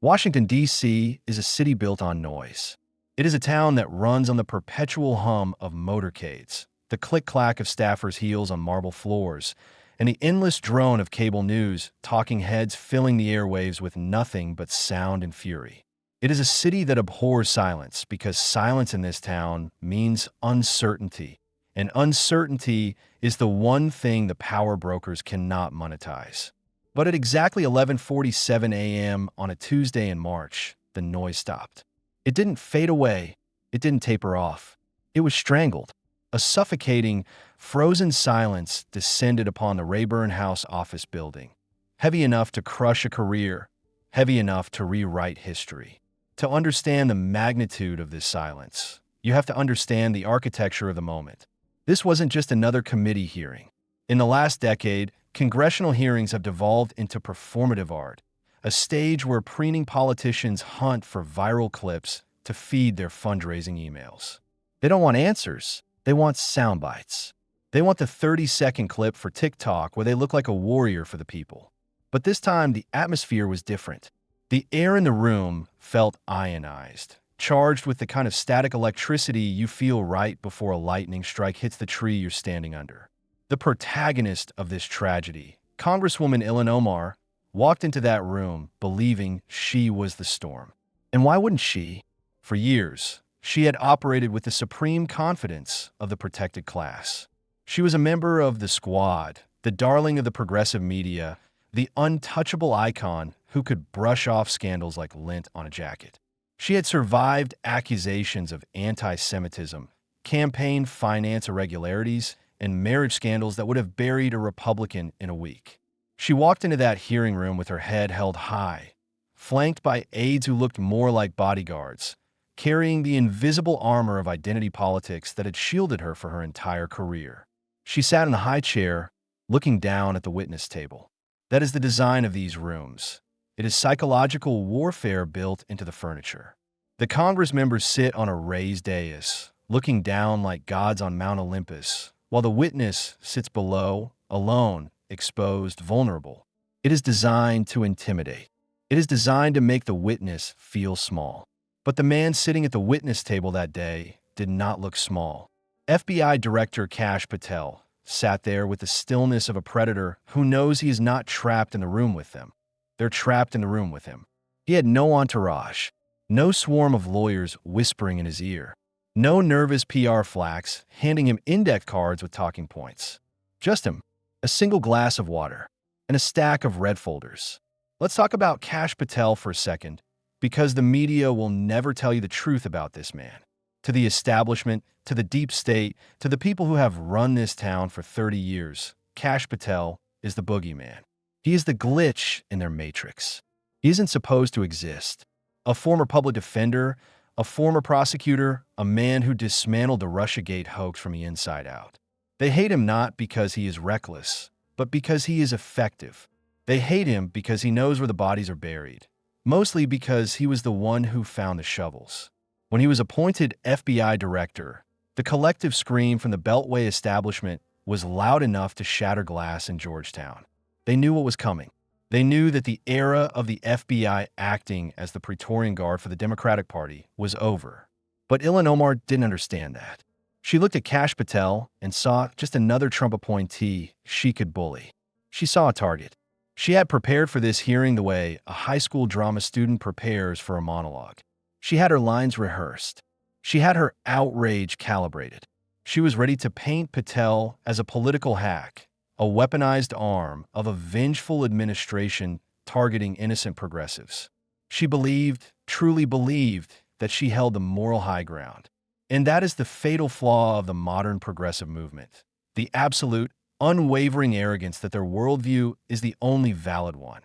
Washington, D.C. is a city built on noise. It is a town that runs on the perpetual hum of motorcades, the click-clack of staffers' heels on marble floors, and the endless drone of cable news, talking heads filling the airwaves with nothing but sound and fury. It is a city that abhors silence because silence in this town means uncertainty, and uncertainty is the one thing the power brokers cannot monetize. But at exactly 11:47 a.m. on a Tuesday in March, the noise stopped. It didn't fade away. It didn't taper off. It was strangled. A suffocating, frozen silence descended upon the Rayburn House office building, heavy enough to crush a career, heavy enough to rewrite history. To understand the magnitude of this silence, you have to understand the architecture of the moment. This wasn't just another committee hearing. In the last decade, congressional hearings have devolved into performative art, a stage where preening politicians hunt for viral clips to feed their fundraising emails. They don't want answers. They want sound bites. They want the 30-second clip for TikTok where they look like a warrior for the people. But this time, the atmosphere was different. The air in the room felt ionized, charged with the kind of static electricity you feel right before a lightning strike hits the tree you're standing under. The protagonist of this tragedy, Congresswoman Ilhan Omar, walked into that room believing she was the storm. And why wouldn't she? For years, she had operated with the supreme confidence of the protected class. She was a member of the squad, the darling of the progressive media, the untouchable icon who could brush off scandals like lint on a jacket. She had survived accusations of anti-Semitism, campaign finance irregularities, and marriage scandals that would have buried a Republican in a week. She walked into that hearing room with her head held high, flanked by aides who looked more like bodyguards, carrying the invisible armor of identity politics that had shielded her for her entire career. She sat in a high chair, looking down at the witness table. That is the design of these rooms. It is psychological warfare built into the furniture. The Congress members sit on a raised dais, looking down like gods on Mount Olympus, while the witness sits below, alone, exposed, vulnerable. It is designed to intimidate. It is designed to make the witness feel small. But the man sitting at the witness table that day did not look small. FBI Director Kash Patel sat there with the stillness of a predator who knows he is not trapped in the room with them. They're trapped in the room with him. He had no entourage, no swarm of lawyers whispering in his ear. No nervous PR flacks handing him index cards with talking points. Just him, a single glass of water, and a stack of red folders. Let's talk about Kash Patel for a second, because the media will never tell you the truth about this man. To the establishment, to the deep state, to the people who have run this town for 30 years, Kash Patel is the boogeyman. He is the glitch in their matrix. He isn't supposed to exist. A former public defender, a former prosecutor, a man who dismantled the Russiagate hoax from the inside out. They hate him not because he is reckless, but because he is effective. They hate him because he knows where the bodies are buried, mostly because he was the one who found the shovels. When he was appointed FBI director, the collective scream from the Beltway establishment was loud enough to shatter glass in Georgetown. They knew what was coming. They knew that the era of the FBI acting as the Praetorian Guard for the Democratic Party was over. But Ilhan Omar didn't understand that. She looked at Kash Patel and saw just another Trump appointee she could bully. She saw a target. She had prepared for this hearing the way a high school drama student prepares for a monologue. She had her lines rehearsed. She had her outrage calibrated. She was ready to paint Patel as a political hack, a weaponized arm of a vengeful administration targeting innocent progressives. She believed, truly believed, that she held the moral high ground. And that is the fatal flaw of the modern progressive movement. The absolute, unwavering arrogance that their worldview is the only valid one,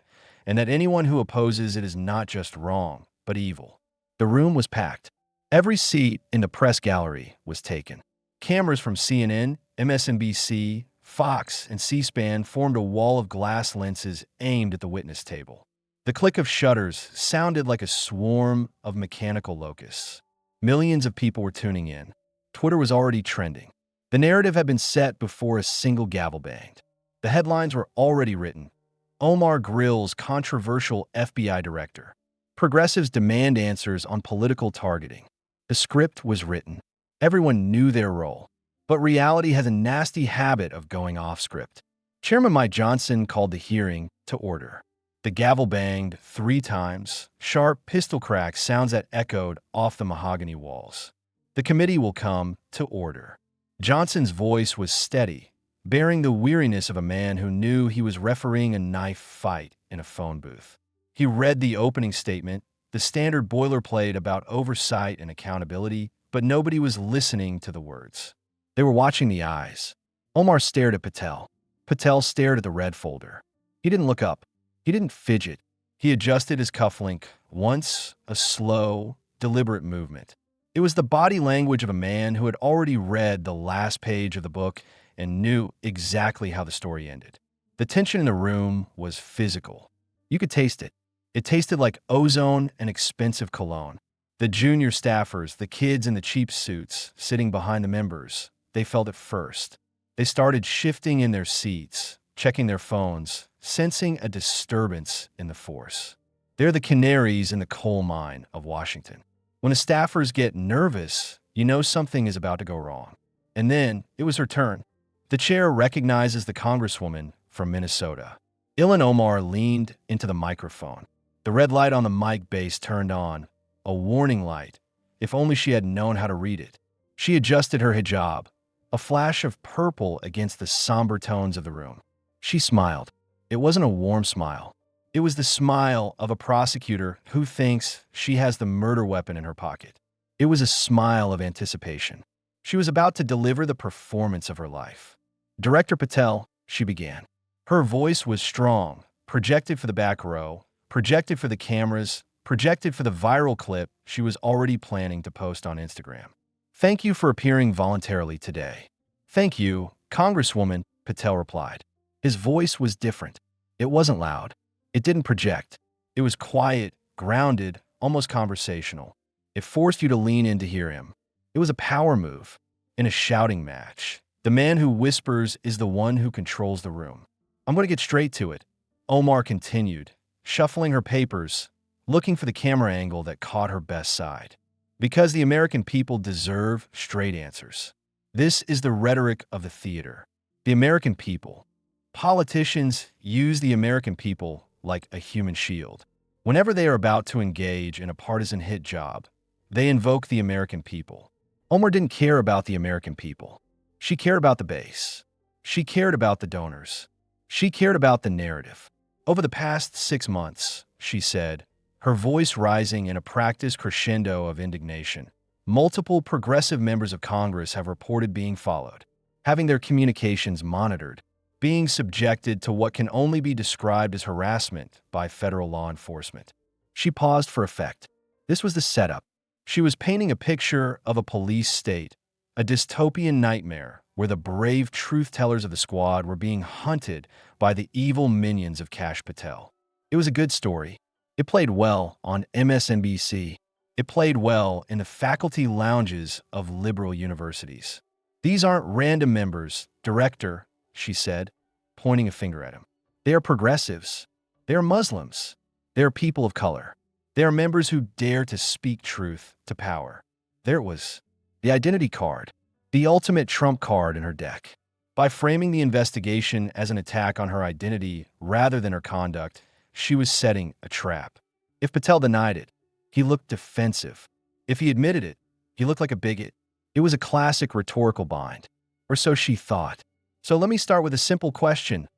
and that anyone who opposes it is not just wrong, but evil. The room was packed. Every seat in the press gallery was taken. Cameras from CNN, MSNBC, Fox, and C-SPAN formed a wall of glass lenses aimed at the witness table. The click of shutters sounded like a swarm of mechanical locusts. Millions of people were tuning in. Twitter was already trending. The narrative had been set before a single gavel banged. The headlines were already written. Omar grills controversial FBI director. Progressives demand answers on political targeting. The script was written. Everyone knew their role. But reality has a nasty habit of going off script. Chairman Mike Johnson called the hearing to order. The gavel banged 3 times, sharp pistol crack sounds that echoed off the mahogany walls. The committee will come to order. Johnson's voice was steady, bearing the weariness of a man who knew he was refereeing a knife fight in a phone booth. He read the opening statement, the standard boilerplate about oversight and accountability, but nobody was listening to the words. They were watching the eyes. Omar stared at Patel. Patel stared at the red folder. He didn't look up. He didn't fidget. He adjusted his cufflink, once a slow, deliberate movement. It was the body language of a man who had already read the last page of the book and knew exactly how the story ended. The tension in the room was physical. You could taste it. It tasted like ozone and expensive cologne. The junior staffers, the kids in the cheap suits, sitting behind the members, they felt it first. They started shifting in their seats, checking their phones, sensing a disturbance in the force. They're the canaries in the coal mine of Washington. When the staffers get nervous, you know something is about to go wrong. And then it was her turn. The chair recognizes the congresswoman from Minnesota. Ilhan Omar leaned into the microphone. The red light on the mic base turned on, a warning light, if only she had known how to read it. She adjusted her hijab, a flash of purple against the somber tones of the room. She smiled. It wasn't a warm smile. It was the smile of a prosecutor who thinks she has the murder weapon in her pocket. It was a smile of anticipation. She was about to deliver the performance of her life. Director Patel, she began. Her voice was strong, projected for the back row, projected for the cameras, projected for the viral clip she was already planning to post on Instagram. Thank you for appearing voluntarily today. Thank you, Congresswoman, Patel replied. His voice was different. It wasn't loud. It didn't project. It was quiet, grounded, almost conversational. It forced you to lean in to hear him. It was a power move. In a shouting match, the man who whispers is the one who controls the room. I'm going to get straight to it, Omar continued, shuffling her papers, looking for the camera angle that caught her best side. Because the American people deserve straight answers. This is the rhetoric of the theater. The American people. Politicians use the American people like a human shield. Whenever they are about to engage in a partisan hit job, they invoke the American people. Omar didn't care about the American people. She cared about the base. She cared about the donors. She cared about the narrative. Over the past 6 months, she said, her voice rising in a practiced crescendo of indignation, multiple progressive members of Congress have reported being followed, having their communications monitored, being subjected to what can only be described as harassment by federal law enforcement. She paused for effect. This was the setup. She was painting a picture of a police state, a dystopian nightmare where the brave truth-tellers of the squad were being hunted by the evil minions of Kash Patel. It was a good story. It played well on MSNBC. It played well in the faculty lounges of liberal universities. These aren't random members, Director, she said, pointing a finger at him. They are progressives. They are Muslims. They are people of color. They are members who dare to speak truth to power. There it was, the identity card, the ultimate trump card in her deck. By framing the investigation as an attack on her identity rather than her conduct, she was setting a trap. If Patel denied it, he looked defensive. If he admitted it, he looked like a bigot. It was a classic rhetorical bind, or so she thought. So let me start with a simple question,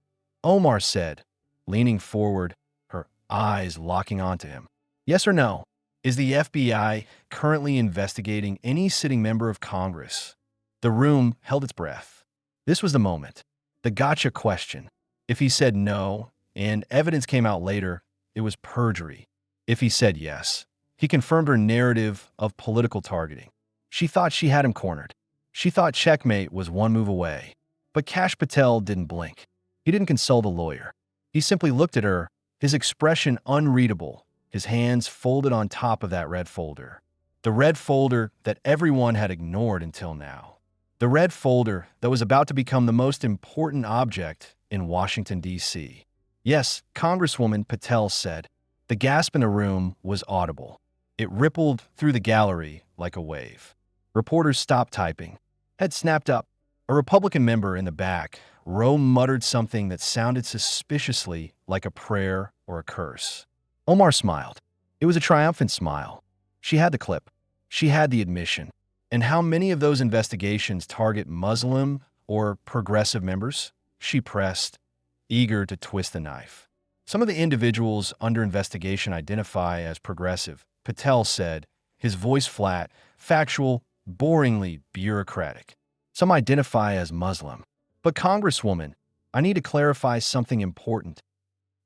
Omar said, leaning forward, her eyes locking onto him. Yes or no? Is the FBI currently investigating any sitting member of Congress? The room held its breath. This was the moment, the gotcha question. If he said no, and evidence came out later, it was perjury. If he said yes, he confirmed her narrative of political targeting. She thought she had him cornered. She thought checkmate was one move away. But Kash Patel didn't blink. He didn't consult a lawyer. He simply looked at her, his expression unreadable, his hands folded on top of that red folder. The red folder that everyone had ignored until now. The red folder that was about to become the most important object in Washington, D.C. Yes, Congresswoman Patel said, The gasp in the room was audible. It rippled through the gallery like a wave. Reporters stopped typing. Heads snapped up. A Republican member in the back row muttered something that sounded suspiciously like a prayer or a curse. Omar smiled. It was a triumphant smile. She had the clip. She had the admission. And how many of those investigations target Muslim or progressive members? She pressed, eager to twist the knife. Some of the individuals under investigation identify as progressive, Patel said, his voice flat, factual, boringly bureaucratic. Some identify as Muslim. But Congresswoman, I need to clarify something important.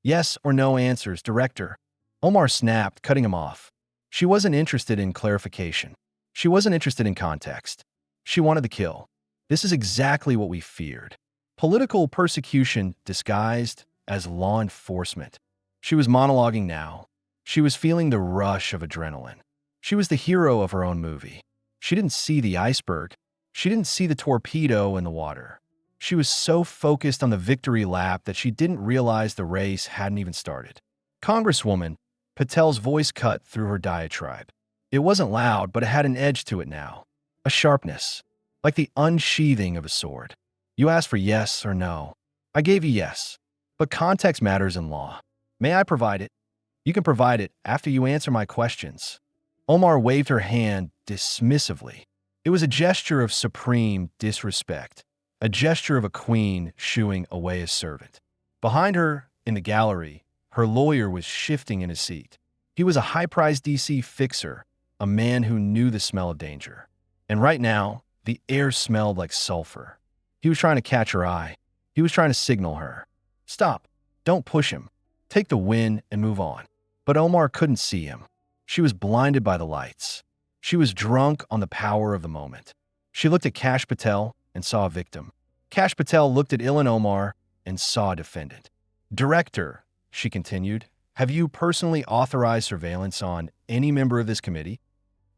Yes or no answers, Director. Omar snapped, cutting him off. She wasn't interested in clarification. She wasn't interested in context. She wanted the kill. This is exactly what we feared. Political persecution disguised as law enforcement. She was monologuing now. She was feeling the rush of adrenaline. She was the hero of her own movie. She didn't see the iceberg. She didn't see the torpedo in the water. She was so focused on the victory lap that she didn't realize the race hadn't even started. Congresswoman, Patel's voice cut through her diatribe. It wasn't loud, but it had an edge to it now. A sharpness, like the unsheathing of a sword. You asked for yes or no. I gave you yes. But context matters in law. May I provide it? You can provide it after you answer my questions. Omar waved her hand dismissively. It was a gesture of supreme disrespect, a gesture of a queen shooing away a servant. Behind her, in the gallery, her lawyer was shifting in his seat. He was a high-priced D.C. fixer, a man who knew the smell of danger. And right now, the air smelled like sulfur. He was trying to catch her eye. He was trying to signal her. Stop. Don't push him. Take the win and move on. But Omar couldn't see him. She was blinded by the lights. She was drunk on the power of the moment. She looked at Kash Patel and saw a victim. Kash Patel looked at Ilhan Omar and saw a defendant. Director, she continued, have you personally authorized surveillance on any member of this committee?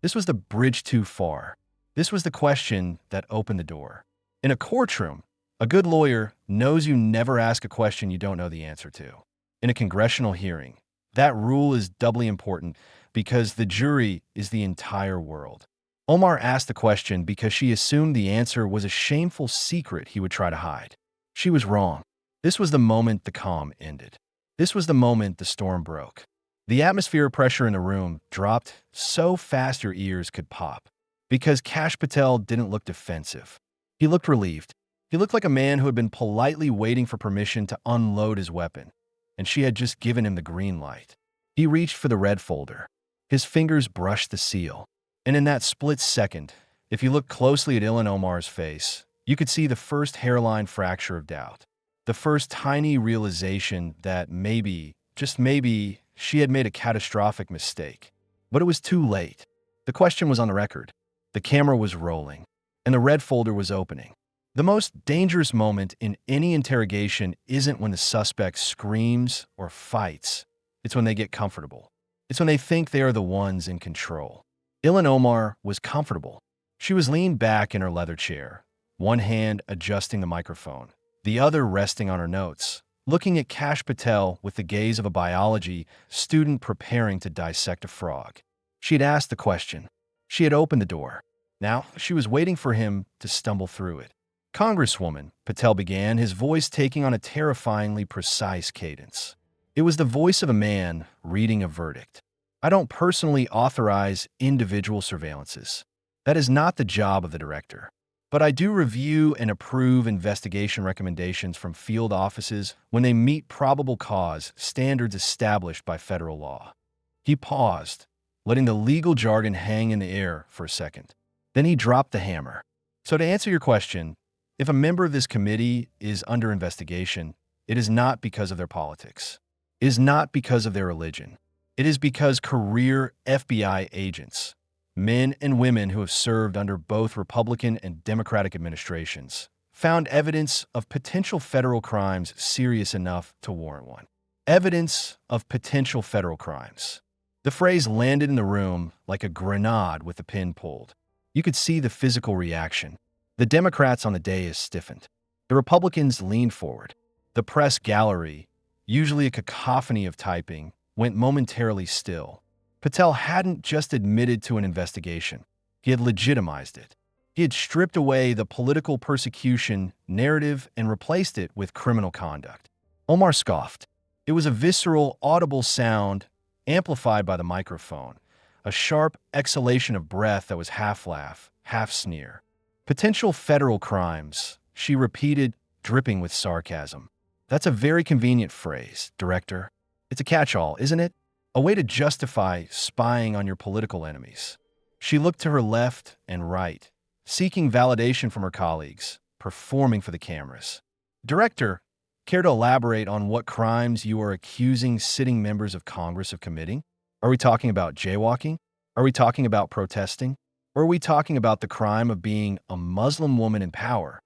This was the bridge too far. This was the question that opened the door. In a courtroom, a good lawyer knows you never ask a question you don't know the answer to. In a congressional hearing, that rule is doubly important because the jury is the entire world. Omar asked the question because she assumed the answer was a shameful secret he would try to hide. She was wrong. This was the moment the calm ended. This was the moment the storm broke. The atmosphere pressure in the room dropped so fast your ears could pop. Because Kash Patel didn't look defensive. He looked relieved. He looked like a man who had been politely waiting for permission to unload his weapon, and she had just given him the green light. He reached for the red folder. His fingers brushed the seal. And in that split second, if you looked closely at Ilhan Omar's face, you could see the first hairline fracture of doubt. The first tiny realization that maybe, just maybe, she had made a catastrophic mistake. But it was too late. The question was on the record. The camera was rolling, and the red folder was opening. The most dangerous moment in any interrogation isn't when the suspect screams or fights. It's when they get comfortable. It's when they think they are the ones in control. Ilhan Omar was comfortable. She was leaned back in her leather chair, one hand adjusting the microphone, the other resting on her notes, looking at Kash Patel with the gaze of a biology student preparing to dissect a frog. She had asked the question. She had opened the door. Now she was waiting for him to stumble through it. Congresswoman, Patel began, his voice taking on a terrifyingly precise cadence. It was the voice of a man reading a verdict. I don't personally authorize individual surveillances. That is not the job of the director. But I do review and approve investigation recommendations from field offices when they meet probable cause standards established by federal law. He paused, letting the legal jargon hang in the air for a second. Then he dropped the hammer. So to answer your question, if a member of this committee is under investigation, it is not because of their politics. It is not because of their religion. It is because career FBI agents, men and women who have served under both Republican and Democratic administrations, found evidence of potential federal crimes serious enough to warrant one. Evidence of potential federal crimes. The phrase landed in the room like a grenade with the pin pulled. You could see the physical reaction. The Democrats on the dais stiffened. The Republicans leaned forward. The press gallery, usually a cacophony of typing, went momentarily still. Patel hadn't just admitted to an investigation. He had legitimized it. He had stripped away the political persecution narrative and replaced it with criminal conduct. Omar scoffed. It was a visceral, audible sound amplified by the microphone, a sharp exhalation of breath that was half laugh, half sneer. Potential federal crimes, she repeated, dripping with sarcasm. That's a very convenient phrase, Director. It's a catch-all, isn't it? A way to justify spying on your political enemies. She looked to her left and right, seeking validation from her colleagues, performing for the cameras. Director, care to elaborate on what crimes you are accusing sitting members of Congress of committing? Are we talking about jaywalking? Are we talking about protesting? Or are we talking about the crime of being a Muslim woman in power?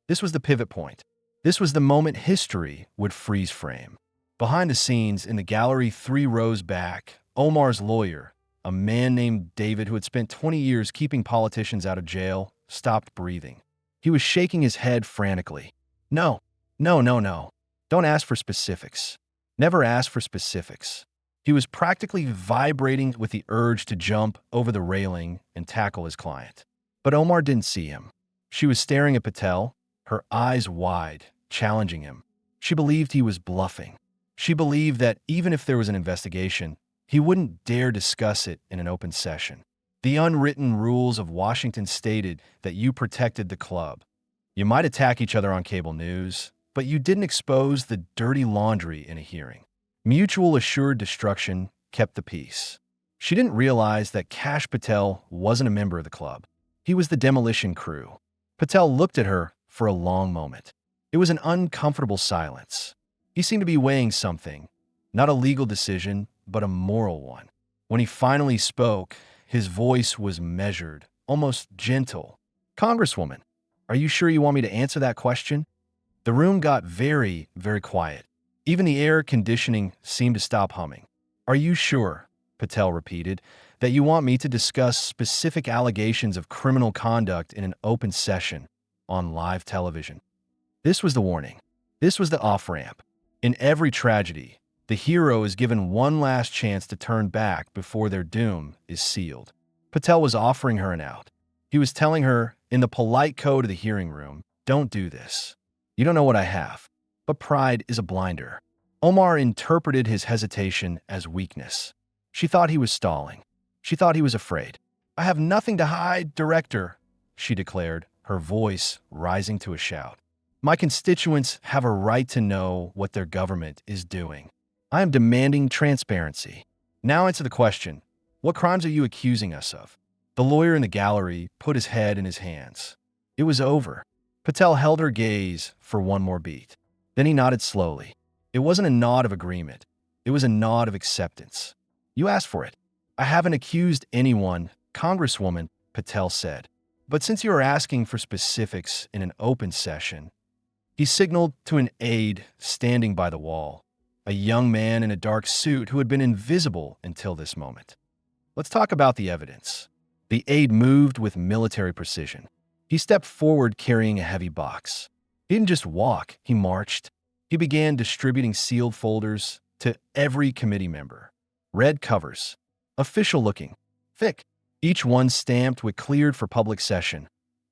This was the pivot point. This was the moment history would freeze frame. Behind the scenes, in the gallery 3 rows back, Omar's lawyer, a man named David who had spent 20 years keeping politicians out of jail, stopped breathing. He was shaking his head frantically. No. Don't ask for specifics. Never ask for specifics. He was practically vibrating with the urge to jump over the railing and tackle his client. But Omar didn't see him. She was staring at Patel, her eyes wide, challenging him. She believed he was bluffing. She believed that even if there was an investigation, he wouldn't dare discuss it in an open session. The unwritten rules of Washington stated that you protected the club. You might attack each other on cable news, but you didn't expose the dirty laundry in a hearing. Mutual assured destruction kept the peace. She didn't realize that Kash Patel wasn't a member of the club. He was the demolition crew. Patel looked at her for a long moment. It was an uncomfortable silence. He seemed to be weighing something, not a legal decision, but a moral one. When he finally spoke, his voice was measured, almost gentle. Congresswoman, are you sure you want me to answer that question? The room got very, very quiet. Even the air conditioning seemed to stop humming. Are you sure, Patel repeated, that you want me to discuss specific allegations of criminal conduct in an open session on live television? This was the warning. This was the off-ramp. In every tragedy, the hero is given one last chance to turn back before their doom is sealed. Patel was offering her an out. He was telling her, in the polite code of the hearing room, don't do this. You don't know what I have. But pride is a blinder. Omar interpreted his hesitation as weakness. She thought he was stalling. She thought he was afraid. I have nothing to hide, Director, she declared, her voice rising to a shout. My constituents have a right to know what their government is doing. I am demanding transparency. Now answer the question. What crimes are you accusing us of? The lawyer in the gallery put his head in his hands. It was over. Patel held her gaze for one more beat. Then he nodded slowly. It wasn't a nod of agreement. It was a nod of acceptance. You asked for it. I haven't accused anyone, Congresswoman, Patel said. But since you are asking for specifics in an open session, he signaled to an aide standing by the wall, a young man in a dark suit who had been invisible until this moment. Let's talk about the evidence. The aide moved with military precision. He stepped forward carrying a heavy box. He didn't just walk, he marched. He began distributing sealed folders to every committee member. Red covers, official-looking, thick, each one stamped with cleared for public session.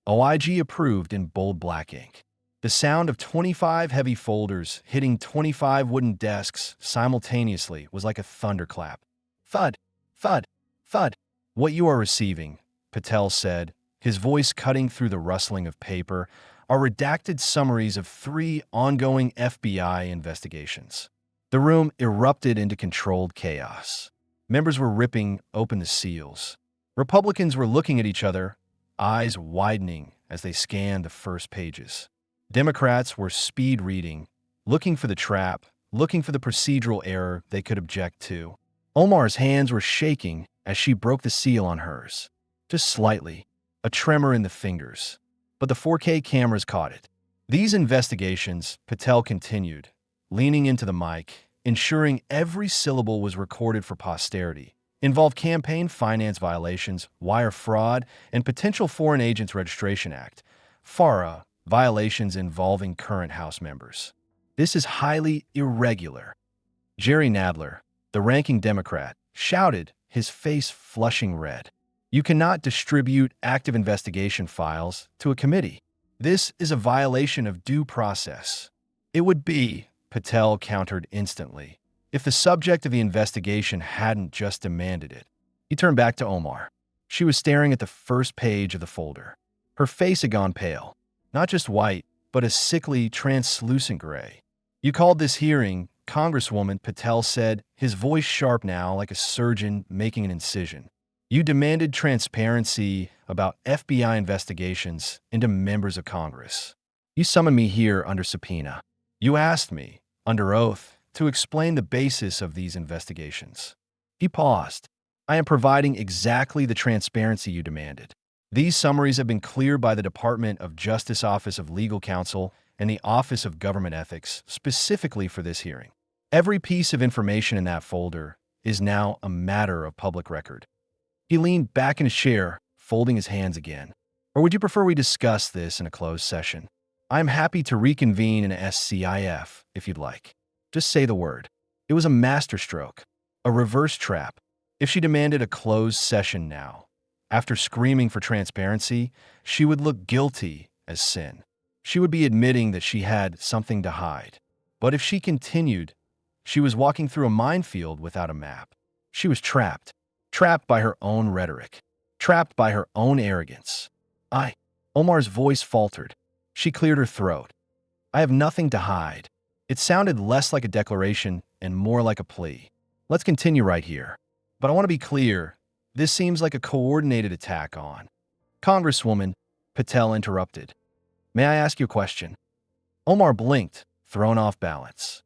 OIG approved in bold black ink. The sound of 25 heavy folders hitting 25 wooden desks simultaneously was like a thunderclap. Thud, thud, thud. What you are receiving, Patel said, his voice cutting through the rustling of paper, are redacted summaries of 3 ongoing FBI investigations. The room erupted into controlled chaos. Members were ripping open the seals. Republicans were looking at each other, eyes widening as they scanned the first pages. Democrats were speed reading, looking for the trap, looking for the procedural error they could object to. Omar's hands were shaking as she broke the seal on hers. Just slightly, a tremor in the fingers. But the 4K cameras caught it. These investigations, Patel continued, leaning into the mic, ensuring every syllable was recorded for posterity, involved campaign finance violations, wire fraud, and potential Foreign Agents Registration Act, FARA, violations involving current House members. This is highly irregular. Jerry Nadler, The ranking Democrat shouted, his face flushing red. "You cannot distribute active investigation files to a committee. This is a violation of due process." "It would be," Patel countered instantly, "if the subject of the investigation hadn't just demanded it." He turned back to Omar. She was staring at the first page of the folder. Her face had gone pale, not just white, but a sickly, translucent gray. "You called this hearing," Congresswoman Patel said, his voice sharp now like a surgeon making an incision. "You demanded transparency about FBI investigations into members of Congress. You summoned me here under subpoena. You asked me, under oath, to explain the basis of these investigations." He paused. "I am providing exactly the transparency you demanded. These summaries have been cleared by the Department of Justice Office of Legal Counsel and the Office of Government Ethics specifically for this hearing. Every piece of information in that folder is now a matter of public record." He leaned back in his chair, folding his hands again. "Or would you prefer we discuss this in a closed session? I am happy to reconvene in a SCIF if you'd like. Just say the word." It was a masterstroke, a reverse trap. If she demanded a closed session now, after screaming for transparency, she would look guilty as sin. She would be admitting that she had something to hide. But if she continued, she was walking through a minefield without a map. She was trapped. Trapped by her own rhetoric. Trapped by her own arrogance. Omar's voice faltered. She cleared her throat. "I have nothing to hide." It sounded less like a declaration and more like a plea. "Let's continue right here. But I want to be clear, this seems like a coordinated attack on—" "Congresswoman," Patel interrupted. "May I ask you a question?" Omar blinked, thrown off balance.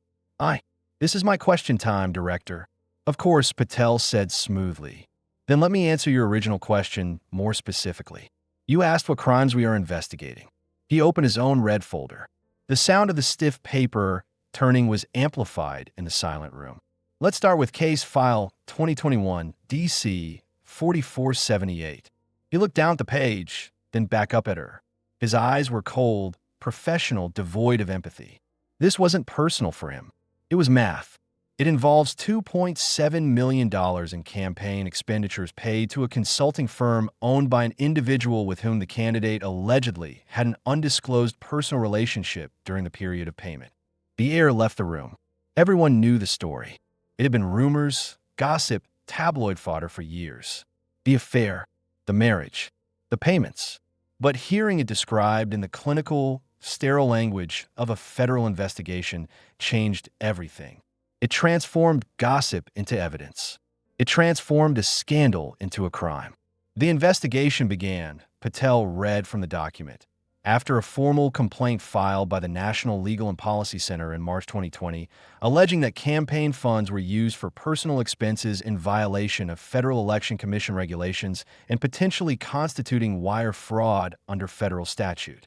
This is my question time, Director." "Of course," Patel said smoothly. "Then let me answer your original question more specifically. You asked what crimes we are investigating." He opened his own red folder. The sound of the stiff paper turning was amplified in the silent room. "Let's start with case file 2021 D.C. 4478. He looked down at the page, then back up at her. His eyes were cold, professional, devoid of empathy. This wasn't personal for him. It was math. It involves $2.7 million in campaign expenditures paid to a consulting firm owned by an individual with whom the candidate allegedly had an undisclosed personal relationship during the period of payment. The air left the room. Everyone knew the story. It had been rumors, gossip, tabloid fodder for years. The affair, the marriage, the payments. But hearing it described in the clinical, sterile language of a federal investigation changed everything. It transformed gossip into evidence. It transformed a scandal into a crime. The investigation began, Patel read from the document, after a formal complaint filed by the National Legal and Policy Center in March 2020, alleging that campaign funds were used for personal expenses in violation of Federal Election Commission regulations and potentially constituting wire fraud under federal statute.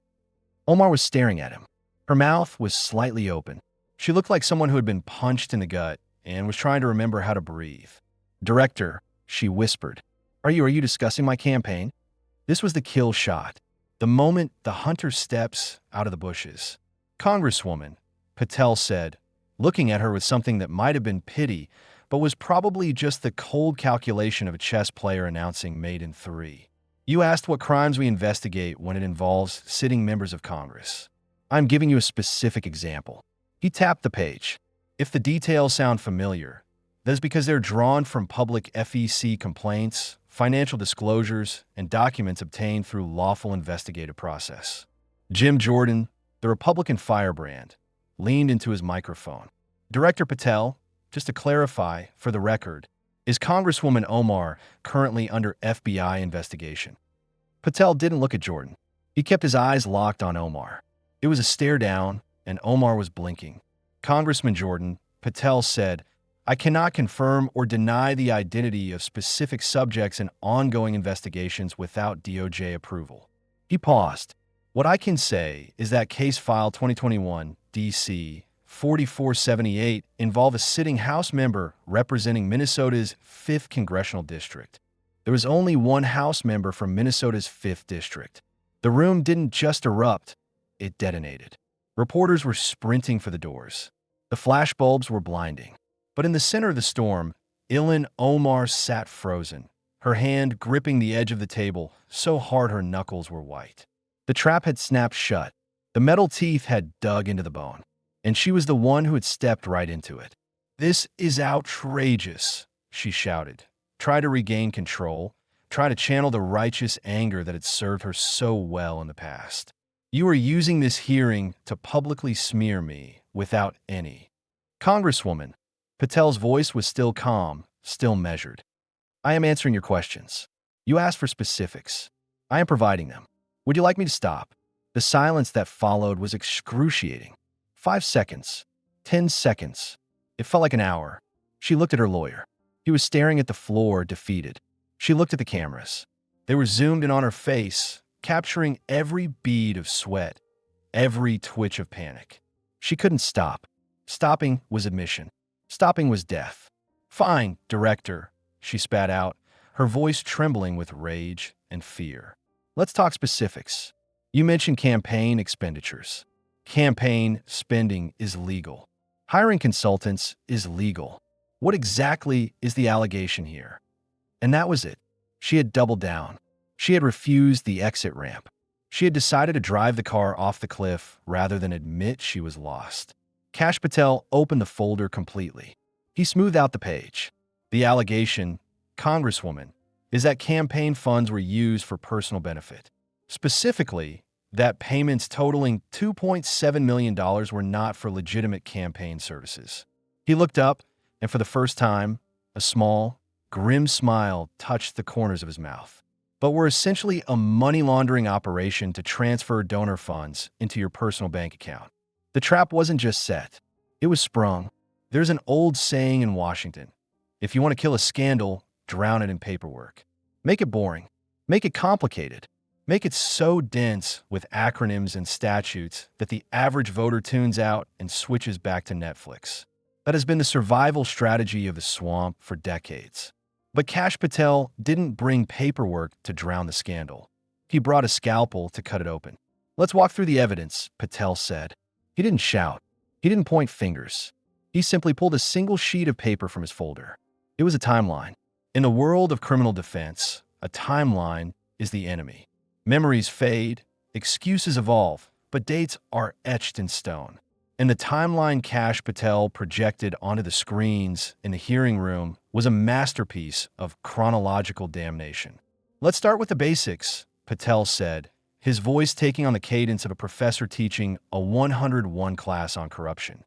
Omar was staring at him. Her mouth was slightly open. She looked like someone who had been punched in the gut and was trying to remember how to breathe. "Director," she whispered, Are you discussing my campaign?" This was the kill shot. The moment the hunter steps out of the bushes. "Congresswoman," Patel said, looking at her with something that might have been pity, but was probably just the cold calculation of a chess player announcing mate in 3. "You asked what crimes we investigate when it involves sitting members of Congress. I'm giving you a specific example." He tapped the page. "If the details sound familiar, that's because they're drawn from public FEC complaints, financial disclosures, and documents obtained through lawful investigative process." Jim Jordan, the Republican firebrand, leaned into his microphone. "Director Patel, just to clarify, for the record, is Congresswoman Omar currently under FBI investigation?" Patel didn't look at Jordan. He kept his eyes locked on Omar. It was a stare down, and Omar was blinking. "Congressman Jordan," Patel said, "I cannot confirm or deny the identity of specific subjects in ongoing investigations without DOJ approval." He paused. "What I can say is that case file 2021 D.C. 4478 involved a sitting House member representing Minnesota's 5th Congressional District. There was only one House member from Minnesota's 5th District. The room didn't just erupt, it detonated. Reporters were sprinting for the doors. The flashbulbs were blinding. But in the center of the storm, Ilhan Omar sat frozen, her hand gripping the edge of the table so hard her knuckles were white. The trap had snapped shut. The metal teeth had dug into the bone, and she was the one who had stepped right into it. "This is outrageous," she shouted. Try to regain control, try to channel the righteous anger that had served her so well in the past. "You are using this hearing to publicly smear me without any." "Congresswoman," Patel's voice was still calm, still measured. "I am answering your questions. You asked for specifics. I am providing them. Would you like me to stop?" The silence that followed was excruciating. 5 seconds. 10 seconds. It felt like an hour. She looked at her lawyer. He was staring at the floor, defeated. She looked at the cameras. They were zoomed in on her face, capturing every bead of sweat, every twitch of panic. She couldn't stop. Stopping was admission. Stopping was death. "Fine, Director," she spat out, her voice trembling with rage and fear. "Let's talk specifics. You mentioned campaign expenditures. Campaign spending is legal. Hiring consultants is legal. What exactly is the allegation here?" And that was it. She had doubled down. She had refused the exit ramp. She had decided to drive the car off the cliff rather than admit she was lost. Kash Patel opened the folder completely. He smoothed out the page. "The allegation, Congresswoman, is that campaign funds were used for personal benefit. Specifically, that payments totaling $2.7 million were not for legitimate campaign services." He looked up, and for the first time, a small, grim smile touched the corners of his mouth. "But were essentially a money laundering operation to transfer donor funds into your personal bank account." The trap wasn't just set. It was sprung. There's an old saying in Washington: if you want to kill a scandal, drown it in paperwork. Make it boring. Make it complicated. Make it so dense with acronyms and statutes that the average voter tunes out and switches back to Netflix. That has been the survival strategy of the swamp for decades. But Kash Patel didn't bring paperwork to drown the scandal. He brought a scalpel to cut it open. "Let's walk through the evidence," Patel said. He didn't shout. He didn't point fingers. He simply pulled a single sheet of paper from his folder. It was a timeline. In the world of criminal defense, a timeline is the enemy. Memories fade, excuses evolve, but dates are etched in stone. And the timeline Kash Patel projected onto the screens in the hearing room was a masterpiece of chronological damnation. "Let's start with the basics," Patel said, his voice taking on the cadence of a professor teaching a 101 class on corruption.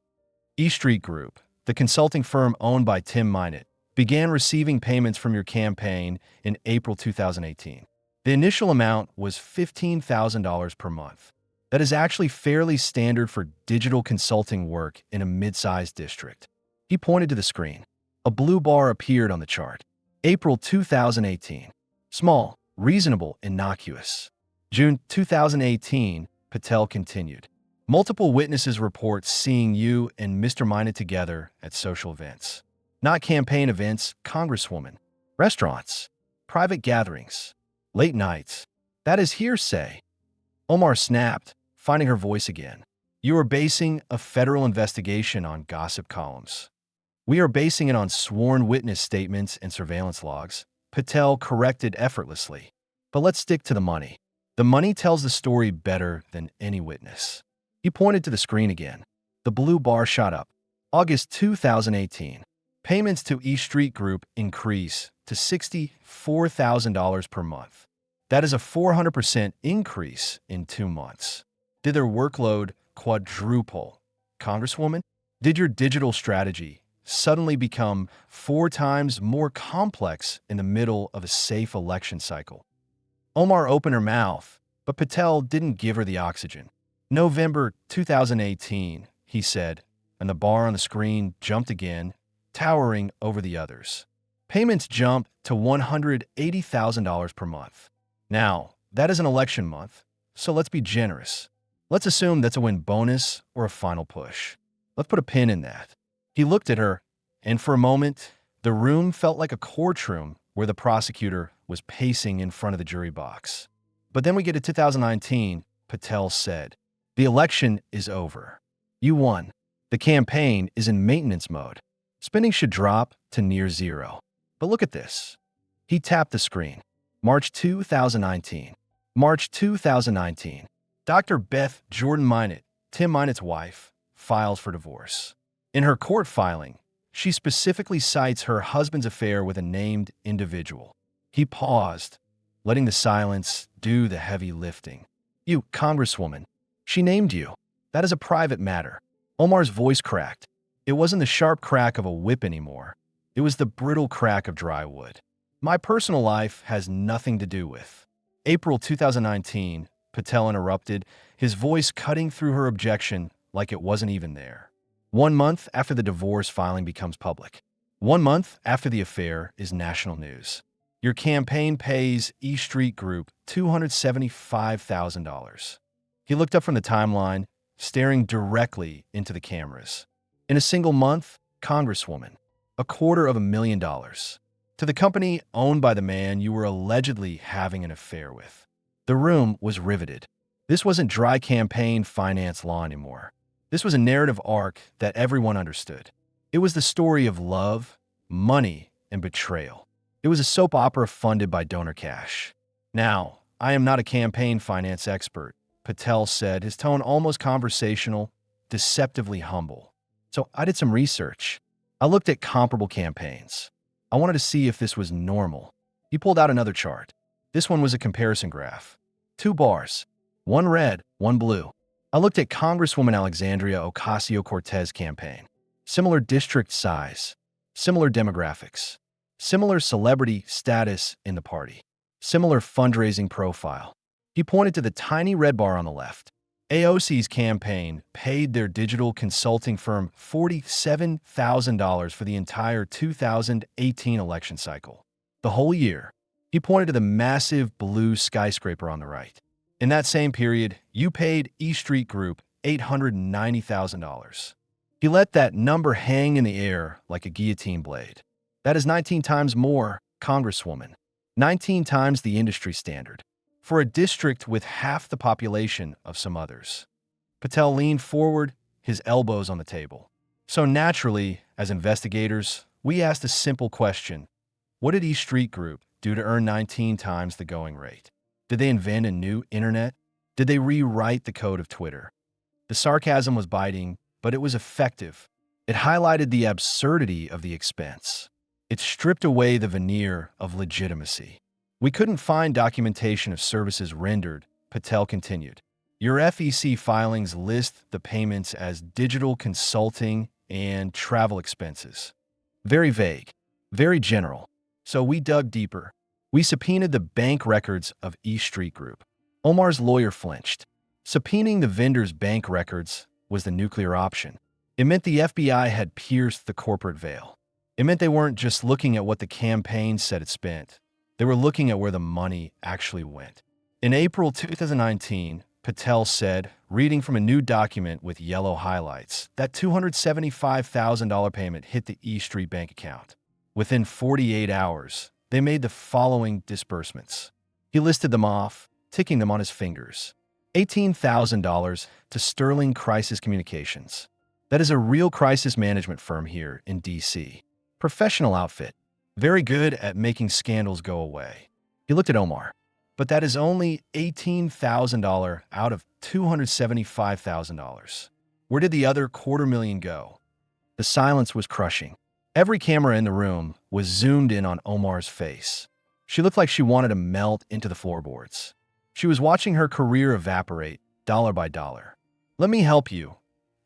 "E Street Group, the consulting firm owned by Tim Minett, began receiving payments from your campaign in April 2018. The initial amount was $15,000 per month. That is actually fairly standard for digital consulting work in a mid-sized district." He pointed to the screen. A blue bar appeared on the chart. April 2018. Small, reasonable, innocuous. June 2018, Patel continued. "Multiple witnesses report seeing you and Mr. Minett together at social events. Not campaign events, Congresswoman. Restaurants. Private gatherings. Late nights. That is hearsay." Omar snapped, finding her voice again. "You are basing a federal investigation on gossip columns. We are basing it on sworn witness statements and surveillance logs," Patel corrected effortlessly. "But let's stick to the money. The money tells the story better than any witness." He pointed to the screen again. The blue bar shot up. August 2018. Payments to E Street Group increase to $64,000 per month. That is a 400% increase in 2 months. Did their workload quadruple? Congresswoman, did your digital strategy suddenly become 4 times more complex in the middle of a safe election cycle? Omar opened her mouth, but Patel didn't give her the oxygen. "November 2018, he said, and the bar on the screen jumped again, towering over the others. Payments jumped to $180,000 per month. Now, that is an election month, so let's be generous. Let's assume that's a win bonus or a final push. Let's put a pin in that." He looked at her, and for a moment, the room felt like a courtroom where the prosecutor was pacing in front of the jury box. "But then we get to 2019, Patel said. "The election is over. You won. The campaign is in maintenance mode. Spending should drop to near zero. But look at this. He tapped the screen. March 2019. March 2019. Dr. Beth Jordan Minot, Tim Minot's wife, files for divorce. In her court filing, she specifically cites her husband's affair with a named individual. He paused, letting the silence do the heavy lifting. You, Congresswoman, she named you. That is a private matter. Omar's voice cracked. It wasn't the sharp crack of a whip anymore. It was the brittle crack of dry wood. My personal life has nothing to do with. April 2019, Patel interrupted, his voice cutting through her objection like it wasn't even there. 1 month after the divorce filing becomes public. 1 month after the affair is national news. Your campaign pays E Street Group $275,000. He looked up from the timeline, staring directly into the cameras. In a single month, Congresswoman, $250,000. To the company owned by the man you were allegedly having an affair with. The room was riveted. This wasn't dry campaign finance law anymore. This was a narrative arc that everyone understood. It was the story of love, money, and betrayal. It was a soap opera funded by donor cash. Now, I am not a campaign finance expert, Patel said, his tone almost conversational, deceptively humble. So I did some research. I looked at comparable campaigns. I wanted to see if this was normal. He pulled out another chart. This one was a comparison graph. 2 bars, one red, one blue. I looked at Congresswoman Alexandria Ocasio-Cortez campaign. Similar district size, similar demographics, similar celebrity status in the party, similar fundraising profile. He pointed to the tiny red bar on the left. AOC's campaign paid their digital consulting firm $47,000 for the entire 2018 election cycle. The whole year. He pointed to the massive blue skyscraper on the right. In that same period, you paid E Street Group $890,000. He let that number hang in the air like a guillotine blade. That is 19 times more, Congresswoman. 19 times the industry standard. For a district with half the population of some others. Patel leaned forward, his elbows on the table. So naturally, as investigators, we asked a simple question. What did E Street Group do to earn 19 times the going rate? Did they invent a new internet? Did they rewrite the code of Twitter? The sarcasm was biting, but it was effective. It highlighted the absurdity of the expense. It stripped away the veneer of legitimacy. We couldn't find documentation of services rendered, Patel continued. Your FEC filings list the payments as digital consulting and travel expenses. Very vague, very general. So we dug deeper. We subpoenaed the bank records of E Street Group. Omar's lawyer flinched. Subpoenaing the vendor's bank records was the nuclear option. It meant the FBI had pierced the corporate veil. It meant they weren't just looking at what the campaign said it spent. They were looking at where the money actually went. In April 2019, Patel said, reading from a new document with yellow highlights, that $275,000 payment hit the E Street bank account. Within 48 hours, they made the following disbursements. He listed them off, ticking them on his fingers. $18,000 to Sterling Crisis Communications. That is a real crisis management firm here in D.C. Professional outfit. Very good at making scandals go away. He looked at Omar. But that is only $18,000 out of $275,000. Where did the other $250,000 go? The silence was crushing. Every camera in the room was zoomed in on Omar's face. She looked like she wanted to melt into the floorboards. She was watching her career evaporate, dollar by dollar. Let me help you,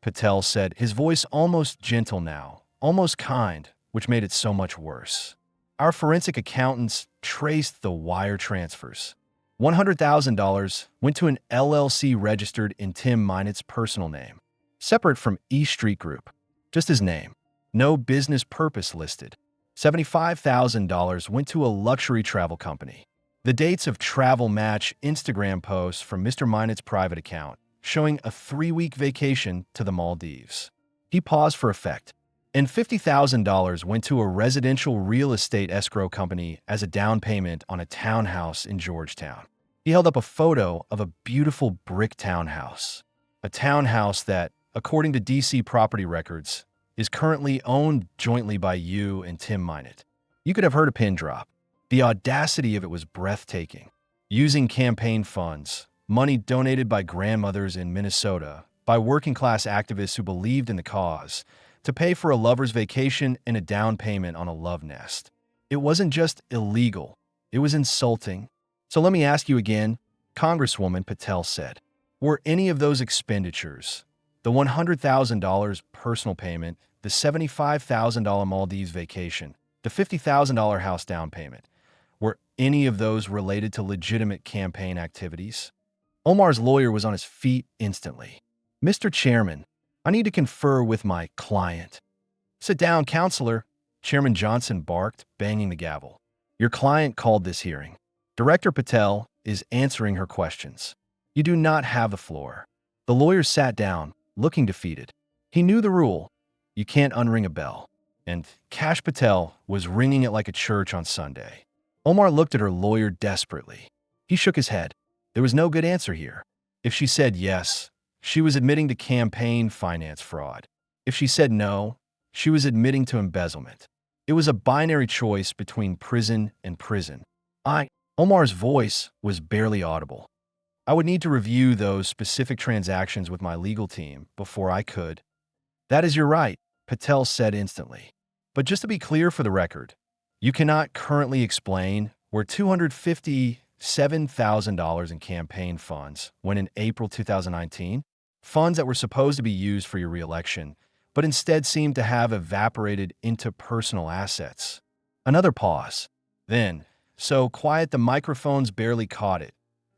Patel said, his voice almost gentle now, almost kind, which made it so much worse. Our forensic accountants traced the wire transfers. $100,000 went to an LLC registered in Tim Minot's personal name, separate from E Street Group, just his name. No business purpose listed. $75,000 went to a luxury travel company. The dates of travel match Instagram posts from Mr. Minot's private account, showing a 3-week vacation to the Maldives. He paused for effect. And $50,000 went to a residential real estate escrow company as a down payment on a townhouse in Georgetown. He held up a photo of a beautiful brick townhouse. A townhouse that, according to D.C. property records, is currently owned jointly by you and Tim Minot. You could have heard a pin drop. The audacity of it was breathtaking. Using campaign funds, money donated by grandmothers in Minnesota, by working-class activists who believed in the cause, to pay for a lover's vacation and a down payment on a love nest. It wasn't just illegal, it was insulting. So let me ask you again, Congresswoman Patel said, were any of those expenditures, the $100,000 personal payment, the $75,000 Maldives vacation, the $50,000 house down payment, were any of those related to legitimate campaign activities? Omar's lawyer was on his feet instantly. Mr. Chairman, I need to confer with my client. Sit down, counselor, Chairman Johnson barked, banging the gavel. Your client called this hearing. Director Patel is answering her questions. You do not have the floor. The lawyer sat down, looking defeated. He knew the rule. You can't unring a bell. And Kash Patel was ringing it like a church on Sunday. Omar looked at her lawyer desperately. He shook his head. There was no good answer here. If she said yes, she was admitting to campaign finance fraud. If she said no, she was admitting to embezzlement. It was a binary choice between prison and prison. Omar's voice was barely audible. I would need to review those specific transactions with my legal team before I could. That is your right, Patel said instantly. But just to be clear for the record, you cannot currently explain where $257,000 in campaign funds went in April 2019, funds that were supposed to be used for your re-election, but instead seemed to have evaporated into personal assets. Another pause. Then, so quiet the microphones barely caught it,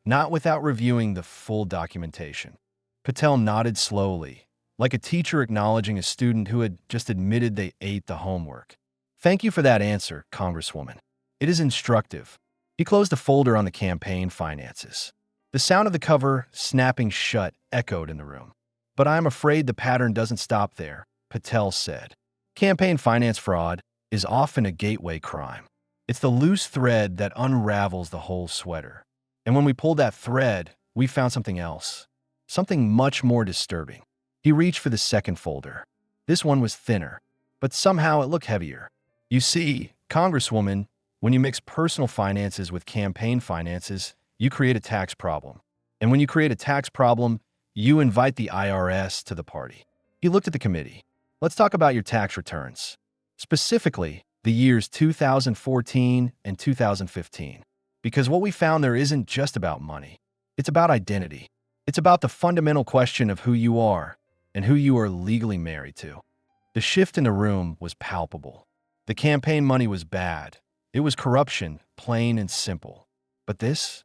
not without reviewing the full documentation. Patel nodded slowly, like a teacher acknowledging a student who had just admitted they ate the homework. Thank you for that answer, Congresswoman. It is instructive. He closed the folder on the campaign finances. The sound of the cover snapping shut echoed in the room. But I am afraid the pattern doesn't stop there, Patel said. Campaign finance fraud is often a gateway crime. It's the loose thread that unravels the whole sweater. And when we pulled that thread, we found something else. Something much more disturbing. He reached for the second folder. This one was thinner, but somehow it looked heavier. You see, Congresswoman, when you mix personal finances with campaign finances, you create a tax problem. And when you create a tax problem, you invite the IRS to the party. He looked at the committee. Let's talk about your tax returns. Specifically, the years 2014 and 2015. Because what we found there isn't just about money. It's about identity. It's about the fundamental question of who you are and who you are legally married to. The shift in the room was palpable. The campaign money was bad. It was corruption, plain and simple. But this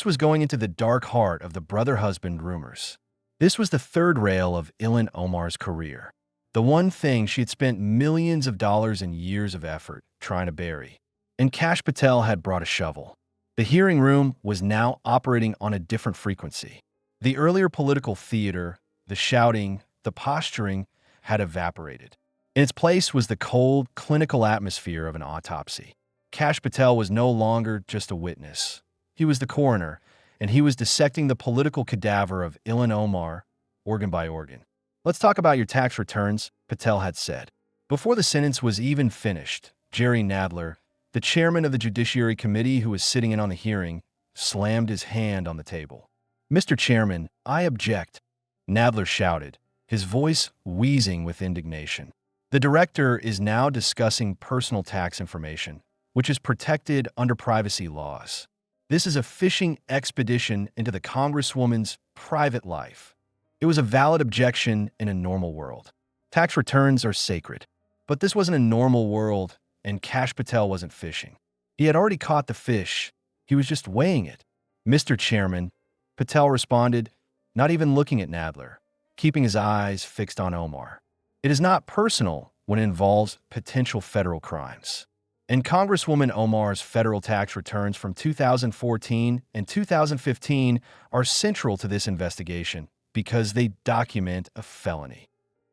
was going into the dark heart of the brother-husband rumors. This was the third rail of Ilhan Omar's career. The one thing she had spent millions of dollars and years of effort trying to bury. And Kash Patel had brought a shovel. The hearing room was now operating on a different frequency. The earlier political theater, the shouting, the posturing had evaporated. In its place was the cold, clinical atmosphere of an autopsy. Kash Patel was no longer just a witness. He was the coroner, and he was dissecting the political cadaver of Ilhan Omar, organ by organ. Let's talk about your tax returns, Patel had said. Before the sentence was even finished, Jerry Nadler, the chairman of the Judiciary Committee who was sitting in on the hearing, slammed his hand on the table. Mr. Chairman, I object, Nadler shouted, his voice wheezing with indignation. The director is now discussing personal tax information, which is protected under privacy laws. This is a fishing expedition into the Congresswoman's private life. It was a valid objection in a normal world. Tax returns are sacred. But this wasn't a normal world, and Kash Patel wasn't fishing. He had already caught the fish. He was just weighing it. Mr. Chairman, Patel responded, not even looking at Nadler, keeping his eyes fixed on Omar. It is not personal when it involves potential federal crimes. And Congresswoman Omar's federal tax returns from 2014 and 2015 are central to this investigation because they document a felony.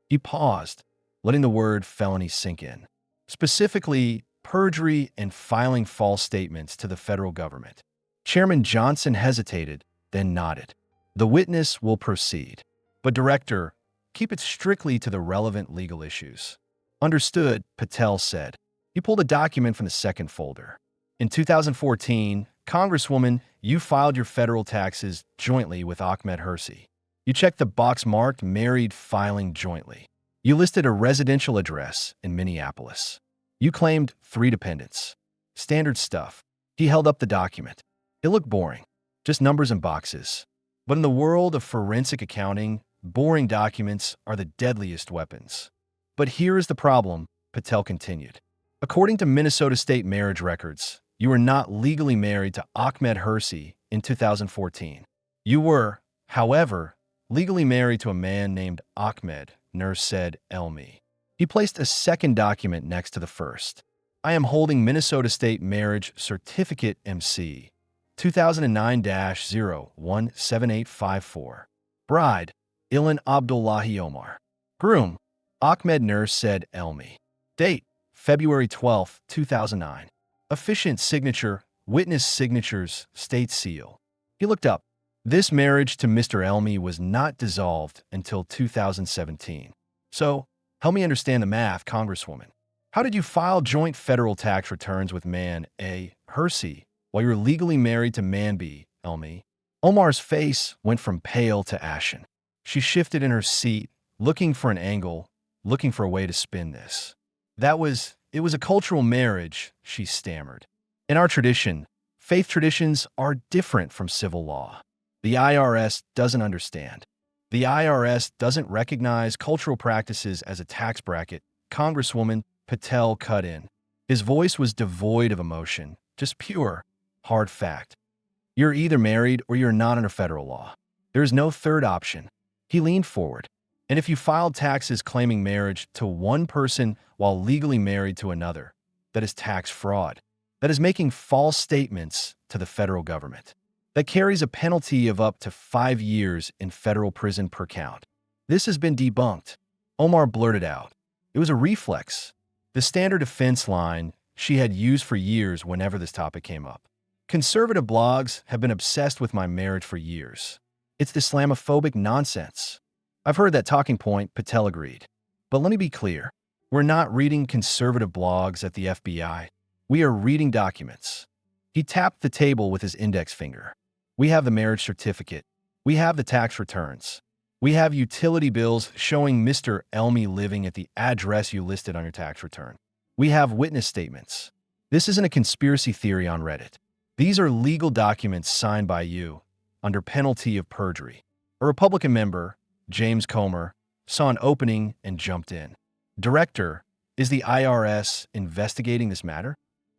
He paused, letting the word felony sink in. Specifically, perjury and filing false statements to the federal government. Chairman Johnson hesitated, then nodded. The witness will proceed. But Director, Keep it strictly to the relevant legal issues. Understood, Patel said. He pulled a document from the second folder. In 2014, Congresswoman, you filed your federal taxes jointly with Ahmed Hersi. You checked the box marked married filing jointly. You listed a residential address in Minneapolis. You claimed 3 dependents. Standard stuff. He held up the document. It looked boring. Just numbers and boxes. But in the world of forensic accounting, boring documents are the deadliest weapons. But here is the problem, Patel continued. According to Minnesota state marriage records, you were not legally married to Ahmed Hersi in 2014. You were, however, legally married to a man named Ahmed Said Elmi. He placed a second document next to the first. I am holding Minnesota State Marriage Certificate MC 2009-017854. Bride, Ilhan Omar. Groom, Ahmed Said Elmi. Date, February 12, 2009. Officiant signature, witness signatures, state seal. He looked up. This marriage to Mr. Elmi was not dissolved until 2017. So, help me understand the math, Congresswoman. How did you file joint federal tax returns with man A. Hersi while you're legally married to man B. Elmi? Omar's face went from pale to ashen. She shifted in her seat, looking for an angle, looking for a way to spin this. It was a cultural marriage, she stammered. In our tradition, faith traditions are different from civil law. The IRS doesn't understand. The IRS doesn't recognize cultural practices as a tax bracket. Congresswoman Patel cut in. His voice was devoid of emotion, just pure, hard fact. You're either married or you're not under federal law. There is no third option. He leaned forward. And if you filed taxes claiming marriage to one person while legally married to another, that is tax fraud. That is making false statements to the federal government. That carries a penalty of up to 5 years in federal prison per count. This has been debunked. Omar blurted out. It was a reflex. The standard defense line she had used for years whenever this topic came up. Conservative blogs have been obsessed with my marriage for years. It's the Islamophobic nonsense. I've heard that talking point, Patel agreed. But let me be clear. We're not reading conservative blogs at the FBI. We are reading documents. He tapped the table with his index finger. We have the marriage certificate. We have the tax returns. We have utility bills showing Mr. Elmi living at the address you listed on your tax return. We have witness statements. This isn't a conspiracy theory on Reddit. These are legal documents signed by you under penalty of perjury. A Republican member, James Comer, saw an opening and jumped in. Director, is the IRS investigating this matter?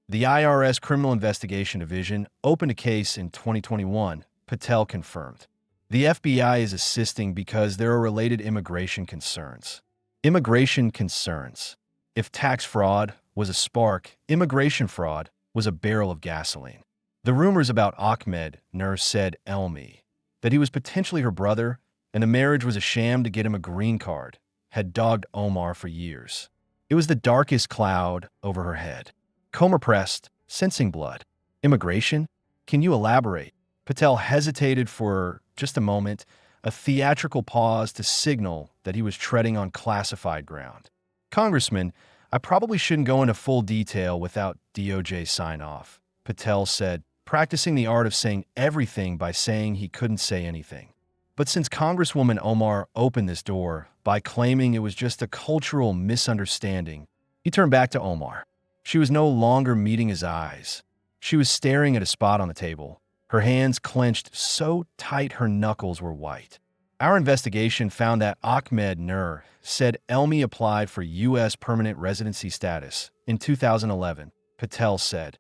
The IRS Criminal Investigation Division opened a case in 2021, Patel confirmed. The FBI is assisting because there are related immigration concerns. Immigration concerns. If tax fraud was a spark, immigration fraud was a barrel of gasoline. The rumors about Ahmed Said Elmi, that he was potentially her brother and the marriage was a sham to get him a green card, had dogged Omar for years. It was the darkest cloud over her head. Comer pressed, sensing blood. Immigration? Can you elaborate? Patel hesitated for just a moment, a theatrical pause to signal that he was treading on classified ground. Congressman, I probably shouldn't go into full detail without DOJ sign-off, Patel said, practicing the art of saying everything by saying he couldn't say anything. But since Congresswoman Omar opened this door by claiming it was just a cultural misunderstanding, he turned back to Omar. She was no longer meeting his eyes. She was staring at a spot on the table, her hands clenched so tight her knuckles were white. Our investigation found that Ahmed Said Elmi applied for U.S. permanent residency status in 2011, Patel said.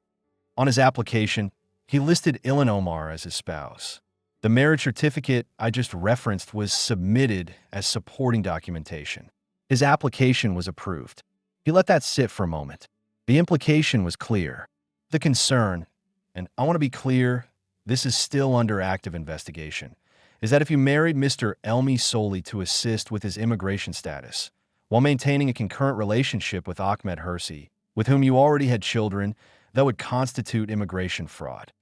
On his application, he listed Ilhan Omar as his spouse. The marriage certificate I just referenced was submitted as supporting documentation. His application was approved. He let that sit for a moment. The implication was clear. The concern, and I want to be clear, this is still under active investigation, is that if you married Mr. Elmi solely to assist with his immigration status, while maintaining a concurrent relationship with Ahmed Hersi, with whom you already had children, that would constitute immigration fraud.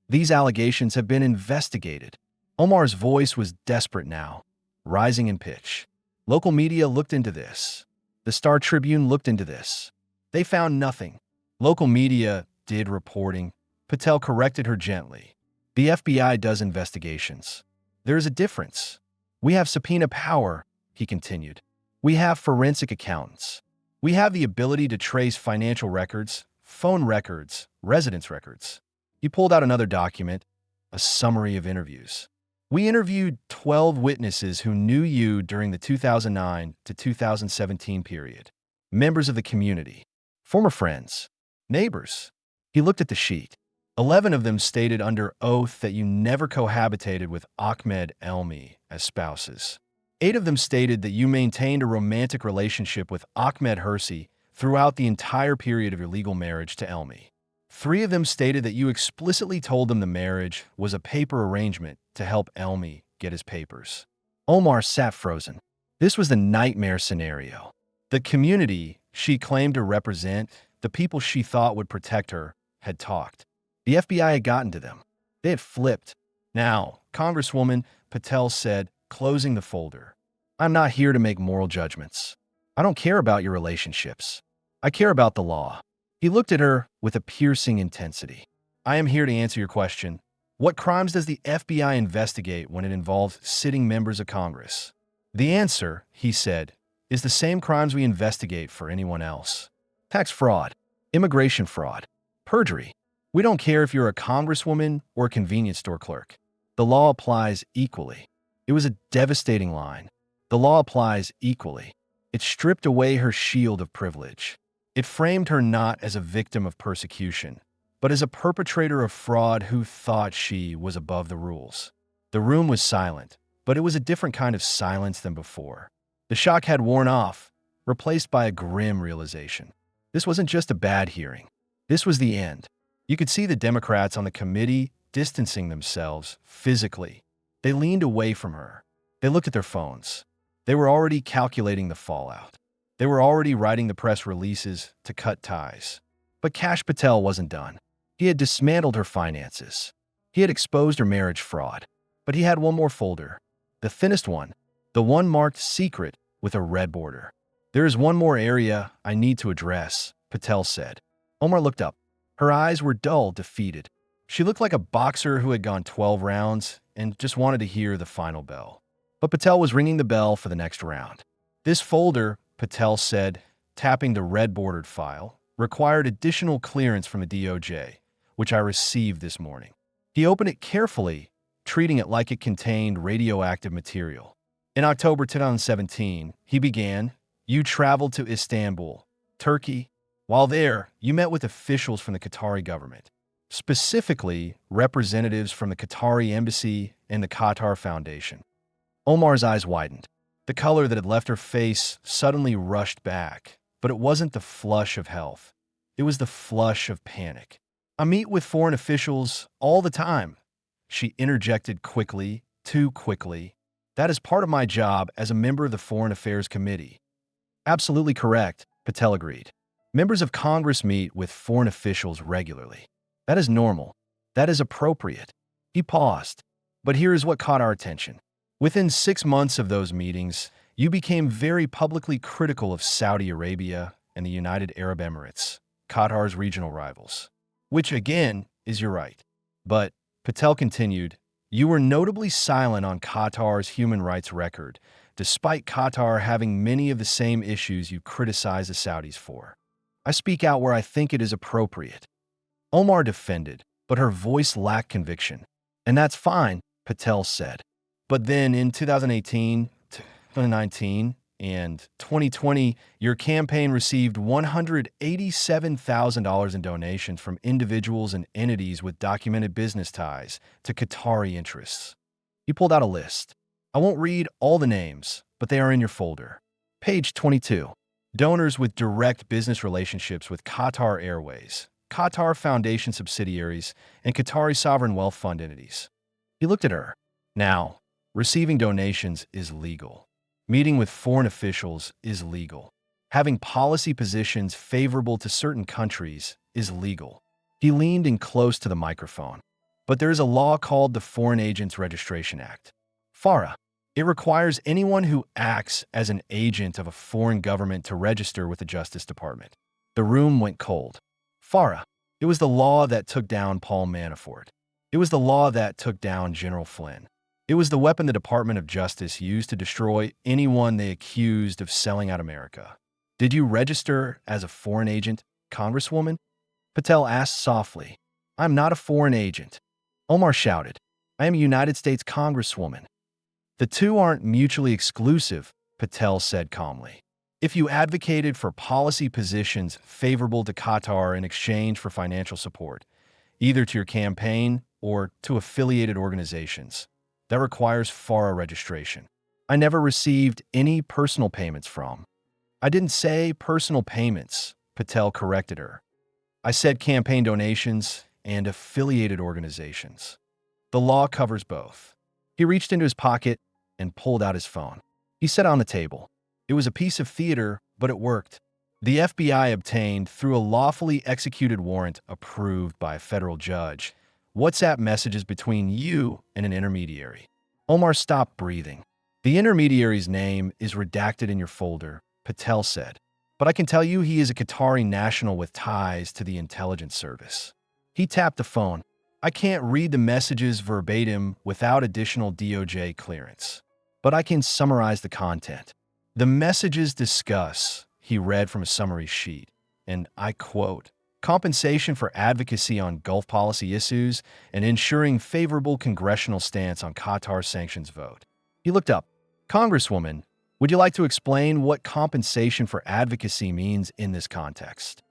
These allegations have been investigated. Omar's voice was desperate now, rising in pitch. Local media looked into this. The Star Tribune looked into this. They found nothing. Local media did reporting. Patel corrected her gently. The FBI does investigations. There is a difference. We have subpoena power, he continued. We have forensic accountants. We have the ability to trace financial records, phone records, residence records. He pulled out another document, a summary of interviews. We interviewed 12 witnesses who knew you during the 2009 to 2017 period. Members of the community, former friends, neighbors. He looked at the sheet. 11 of them stated under oath that you never cohabitated with Ahmed Elmi as spouses. 8 of them stated that you maintained a romantic relationship with Ahmed Hersi throughout the entire period of your legal marriage to Elmi. 3 of them stated that you explicitly told them the marriage was a paper arrangement to help Elmi get his papers. Omar sat frozen. This was the nightmare scenario. The community she claimed to represent, the people she thought would protect her, had talked. The FBI had gotten to them. They had flipped. Now, Congresswoman, Patel said, closing the folder. I'm not here to make moral judgments. I don't care about your relationships. I care about the law. He looked at her with a piercing intensity. I am here to answer your question. What crimes does the FBI investigate when it involves sitting members of Congress? The answer, he said, is the same crimes we investigate for anyone else. Tax fraud, immigration fraud, perjury. We don't care if you're a congresswoman or a convenience store clerk. The law applies equally. It was a devastating line. The law applies equally. It stripped away her shield of privilege. It framed her not as a victim of persecution, but as a perpetrator of fraud who thought she was above the rules. The room was silent, but it was a different kind of silence than before. The shock had worn off, replaced by a grim realization. This wasn't just a bad hearing. This was the end. You could see the Democrats on the committee distancing themselves physically. They leaned away from her. They looked at their phones. They were already calculating the fallout. They were already writing the press releases to cut ties. But Kash Patel wasn't done. He had dismantled her finances. He had exposed her marriage fraud. But he had one more folder. The thinnest one. The one marked secret with a red border. There is one more area I need to address, Patel said. Omar looked up. Her eyes were dull, defeated. She looked like a boxer who had gone 12 rounds and just wanted to hear the final bell. But Patel was ringing the bell for the next round. This folder, Patel said, tapping the red-bordered file, required additional clearance from the DOJ, which I received this morning. He opened it carefully, treating it like it contained radioactive material. In October 2017, he began, you traveled to Istanbul, Turkey. While there, you met with officials from the Qatari government, specifically representatives from the Qatari embassy and the Qatar Foundation. Omar's eyes widened. The color that had left her face suddenly rushed back, but it wasn't the flush of health. It was the flush of panic. I meet with foreign officials all the time. She interjected quickly, too quickly. That is part of my job as a member of the Foreign Affairs Committee. Absolutely correct, Patel agreed. Members of Congress meet with foreign officials regularly. That is normal. That is appropriate. He paused. But here is what caught our attention. Within 6 months of those meetings, you became very publicly critical of Saudi Arabia and the United Arab Emirates, Qatar's regional rivals. Which, again, is your right. But, Patel continued, you were notably silent on Qatar's human rights record, despite Qatar having many of the same issues you criticize the Saudis for. I speak out where I think it is appropriate. Omar defended, but her voice lacked conviction. And that's fine, Patel said. But then in 2018, 2019, and 2020, your campaign received $187,000 in donations from individuals and entities with documented business ties to Qatari interests. He pulled out a list. I won't read all the names, but they are in your folder. Page 22. Donors with direct business relationships with Qatar Airways, Qatar Foundation subsidiaries, and Qatari sovereign wealth fund entities. He looked at her. Now, receiving donations is legal. Meeting with foreign officials is legal. Having policy positions favorable to certain countries is legal. He leaned in close to the microphone. But there is a law called the Foreign Agents Registration Act, FARA. It requires anyone who acts as an agent of a foreign government to register with the Justice Department. The room went cold. FARA. It was the law that took down Paul Manafort. It was the law that took down General Flynn. It was the weapon the Department of Justice used to destroy anyone they accused of selling out America. Did you register as a foreign agent, Congresswoman? Patel asked softly. I'm not a foreign agent. Omar shouted. I am a United States Congresswoman. The two aren't mutually exclusive, Patel said calmly. If you advocated for policy positions favorable to Qatar in exchange for financial support, either to your campaign or to affiliated organizations, that requires FARA registration. I never received any personal payments from. I didn't say personal payments, Patel corrected her. I said campaign donations and affiliated organizations. The law covers both. He reached into his pocket and pulled out his phone. He set it on the table. It was a piece of theater, but it worked. The FBI obtained, through a lawfully executed warrant approved by a federal judge, WhatsApp messages between you and an intermediary. Omar stopped breathing. The intermediary's name is redacted in your folder, Patel said. But I can tell you he is a Qatari national with ties to the intelligence service. He tapped the phone. I can't read the messages verbatim without additional DOJ clearance. But I can summarize the content. The messages discuss, he read from a summary sheet, and I quote, compensation for advocacy on Gulf policy issues and ensuring favorable congressional stance on Qatar sanctions vote. He looked up. Congresswoman, would you like to explain what compensation for advocacy means in this context?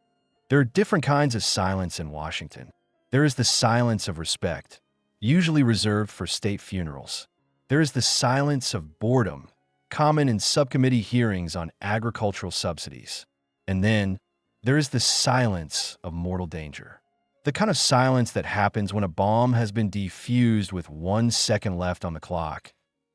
There are different kinds of silence in Washington. There is the silence of respect, usually reserved for state funerals. There is the silence of boredom, common in subcommittee hearings on agricultural subsidies. And then, there is the silence of mortal danger. The kind of silence that happens when a bomb has been defused with 1 second left on the clock.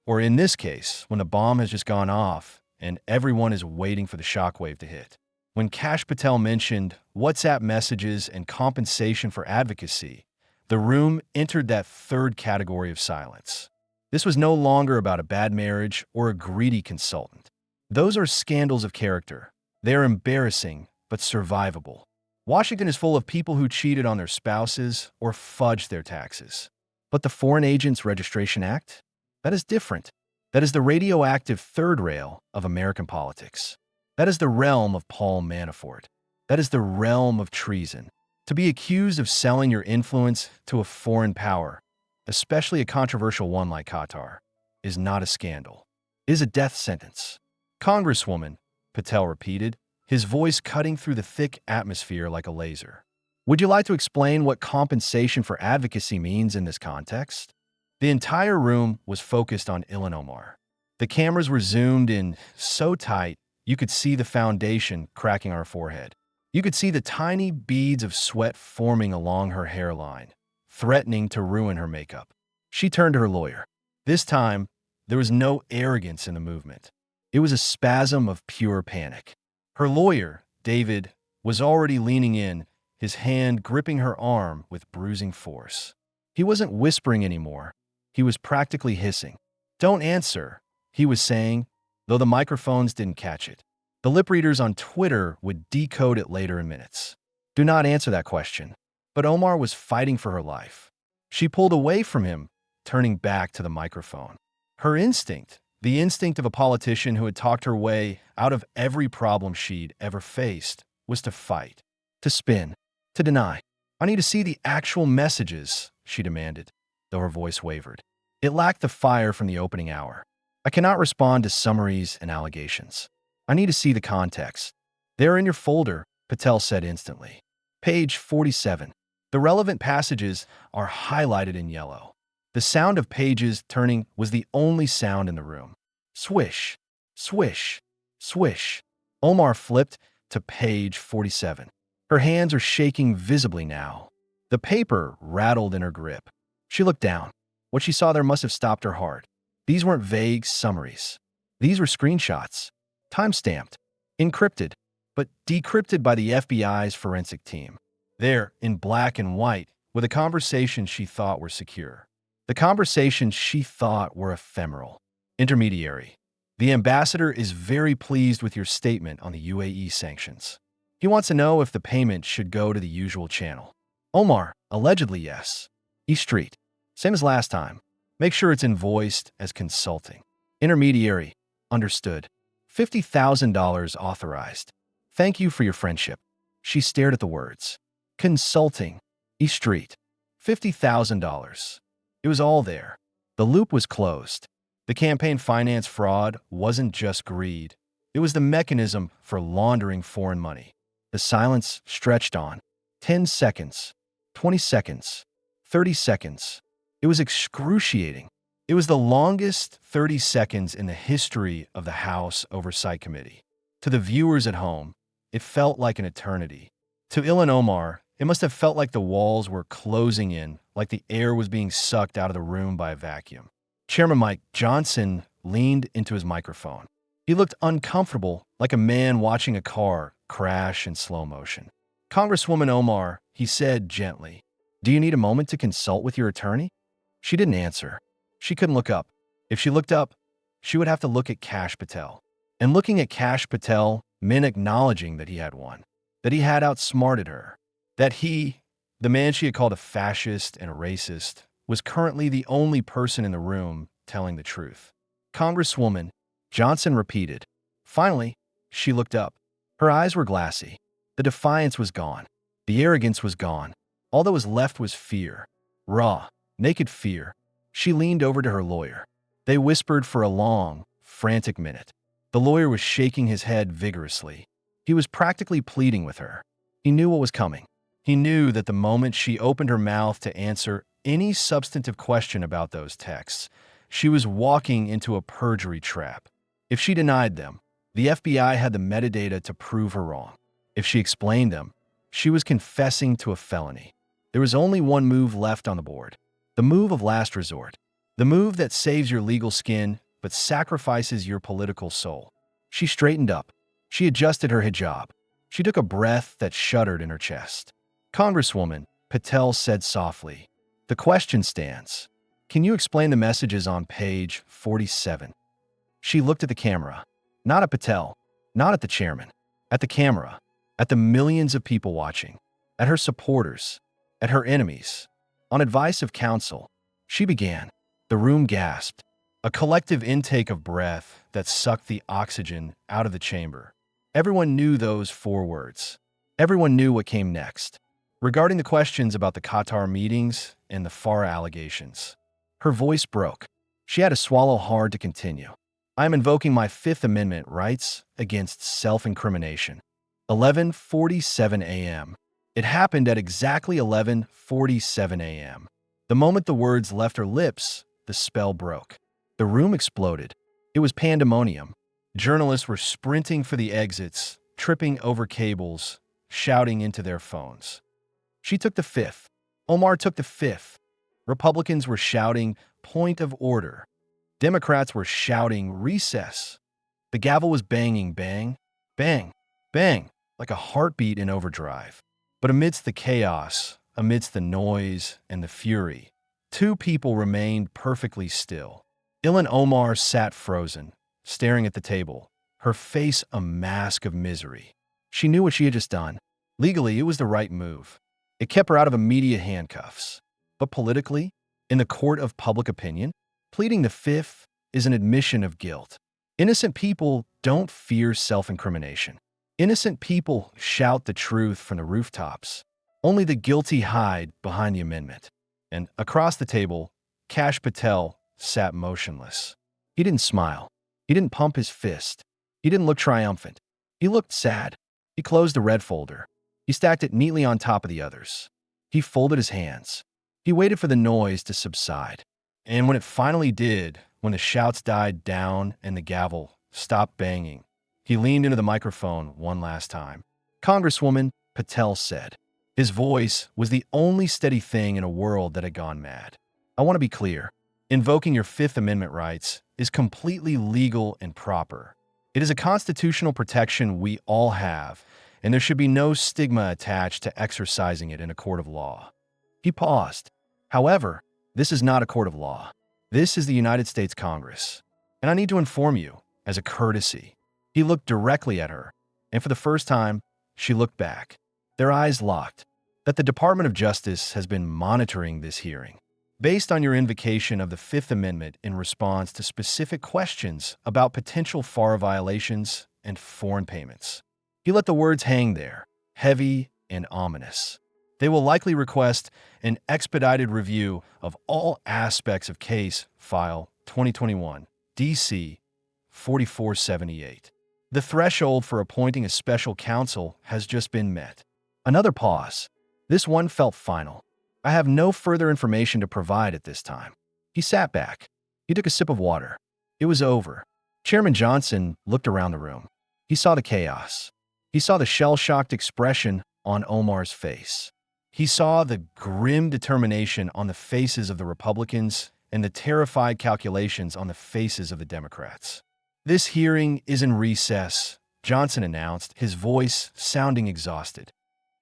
Or in this case, when the bomb has just gone off and everyone is waiting for the shockwave to hit. When Kash Patel mentioned WhatsApp messages and compensation for advocacy, the room entered that third category of silence. This was no longer about a bad marriage or a greedy consultant. Those are scandals of character. They are embarrassing, but survivable. Washington is full of people who cheated on their spouses or fudged their taxes. But the Foreign Agents Registration Act? That is different. That is the radioactive third rail of American politics. That is the realm of Paul Manafort. That is the realm of treason. To be accused of selling your influence to a foreign power, especially a controversial one like Qatar, is not a scandal. It is a death sentence. Congresswoman, Patel repeated, his voice cutting through the thick atmosphere like a laser. Would you like to explain what compensation for advocacy means in this context? The entire room was focused on Ilhan Omar. The cameras were zoomed in so tight you could see the foundation cracking on her forehead. You could see the tiny beads of sweat forming along her hairline, threatening to ruin her makeup. She turned to her lawyer. This time, there was no arrogance in the movement. It was a spasm of pure panic. Her lawyer, David, was already leaning in, his hand gripping her arm with bruising force. He wasn't whispering anymore. He was practically hissing. Don't answer, he was saying, though the microphones didn't catch it. The lip readers on Twitter would decode it later in minutes. Do not answer that question. But Omar was fighting for her life. She pulled away from him, turning back to the microphone. Her instinct, the instinct of a politician who had talked her way out of every problem she'd ever faced, was to fight, to spin, to deny. I need to see the actual messages, she demanded, though her voice wavered. It lacked the fire from the opening hour. I cannot respond to summaries and allegations. I need to see the context. They're in your folder, Patel said instantly. Page 47. The relevant passages are highlighted in yellow. The sound of pages turning was the only sound in the room. Swish, swish, swish. Omar flipped to page 47. Her hands are shaking visibly now. The paper rattled in her grip. She looked down. What she saw there must have stopped her heart. These weren't vague summaries. These were screenshots, time-stamped, encrypted, but decrypted by the FBI's forensic team. There, in black and white, were the conversations she thought were secure. The conversations she thought were ephemeral. Intermediary. The ambassador is very pleased with your statement on the UAE sanctions. He wants to know if the payment should go to the usual channel. Omar, allegedly yes. East Street. Same as last time. Make sure it's invoiced as consulting. Intermediary. Understood. $50,000 authorized. Thank you for your friendship. She stared at the words. Consulting. East Street. $50,000. It was all there. The loop was closed. The campaign finance fraud wasn't just greed. It was the mechanism for laundering foreign money. The silence stretched on. 10 seconds. 20 seconds. 30 seconds. It was excruciating. It was the longest 30 seconds in the history of the House Oversight Committee. To the viewers at home, it felt like an eternity. To Ilhan Omar, it must have felt like the walls were closing in, like the air was being sucked out of the room by a vacuum. Chairman Mike Johnson leaned into his microphone. He looked uncomfortable, like a man watching a car crash in slow motion. Congresswoman Omar, he said gently, do you need a moment to consult with your attorney? She didn't answer. She couldn't look up. If she looked up, she would have to look at Kash Patel. And looking at Kash Patel meant acknowledging that he had won, that he had outsmarted her, that he, the man she had called a fascist and a racist, was currently the only person in the room telling the truth. Congresswoman, Johnson repeated. Finally, she looked up. Her eyes were glassy. The defiance was gone. The arrogance was gone. All that was left was fear. Raw, naked fear. She leaned over to her lawyer. They whispered for a long, frantic minute. The lawyer was shaking his head vigorously. He was practically pleading with her. He knew what was coming. He knew that the moment she opened her mouth to answer any substantive question about those texts, she was walking into a perjury trap. If she denied them, the FBI had the metadata to prove her wrong. If she explained them, she was confessing to a felony. There was only one move left on the board. The move of last resort. The move that saves your legal skin but sacrifices your political soul. She straightened up. She adjusted her hijab. She took a breath that shuddered in her chest. Congresswoman, Patel said softly, the question stands. Can you explain the messages on page 47? She looked at the camera. Not at Patel, not at the chairman, at the camera, at the millions of people watching, at her supporters, at her enemies. On advice of counsel, she began. The room gasped, a collective intake of breath that sucked the oxygen out of the chamber. Everyone knew those 4 words. Everyone knew what came next. Regarding the questions about the Qatar meetings and the FARA allegations, her voice broke. She had to swallow hard to continue. I am invoking my Fifth Amendment rights against self-incrimination. 11:47 a.m. It happened at exactly 11:47 a.m. The moment the words left her lips, the spell broke. The room exploded. It was pandemonium. Journalists were sprinting for the exits, tripping over cables, shouting into their phones. She took the fifth. Omar took the fifth. Republicans were shouting, point of order. Democrats were shouting, recess. The gavel was banging, bang, bang, bang, like a heartbeat in overdrive. But amidst the chaos, amidst the noise and the fury, 2 people remained perfectly still. Ilhan Omar sat frozen, staring at the table, her face a mask of misery. She knew what she had just done. Legally, it was the right move. It kept her out of immediate handcuffs. But politically, in the court of public opinion, pleading the fifth is an admission of guilt. Innocent people don't fear self-incrimination. Innocent people shout the truth from the rooftops. Only the guilty hide behind the amendment. And across the table, Kash Patel sat motionless. He didn't smile. He didn't pump his fist. He didn't look triumphant. He looked sad. He closed the red folder. He stacked it neatly on top of the others. He folded his hands. He waited for the noise to subside. And when it finally did, when the shouts died down and the gavel stopped banging, he leaned into the microphone one last time. Congresswoman, Patel said. His voice was the only steady thing in a world that had gone mad. I want to be clear. Invoking your Fifth Amendment rights is completely legal and proper. It is a constitutional protection we all have, and there should be no stigma attached to exercising it in a court of law. He paused. However, this is not a court of law. This is the United States Congress. And I need to inform you, as a courtesy. He looked directly at her, and for the first time, she looked back. Their eyes locked. That the Department of Justice has been monitoring this hearing, based on your invocation of the Fifth Amendment in response to specific questions about potential FARA violations and foreign payments. He let the words hang there, heavy and ominous. They will likely request an expedited review of all aspects of case file 2021 D.C. 4478. The threshold for appointing a special counsel has just been met. Another pause. This one felt final. I have no further information to provide at this time. He sat back. He took a sip of water. It was over. Chairman Johnson looked around the room. He saw the chaos. He saw the shell-shocked expression on Omar's face. He saw the grim determination on the faces of the Republicans and the terrified calculations on the faces of the Democrats. This hearing is in recess, Johnson announced, his voice sounding exhausted.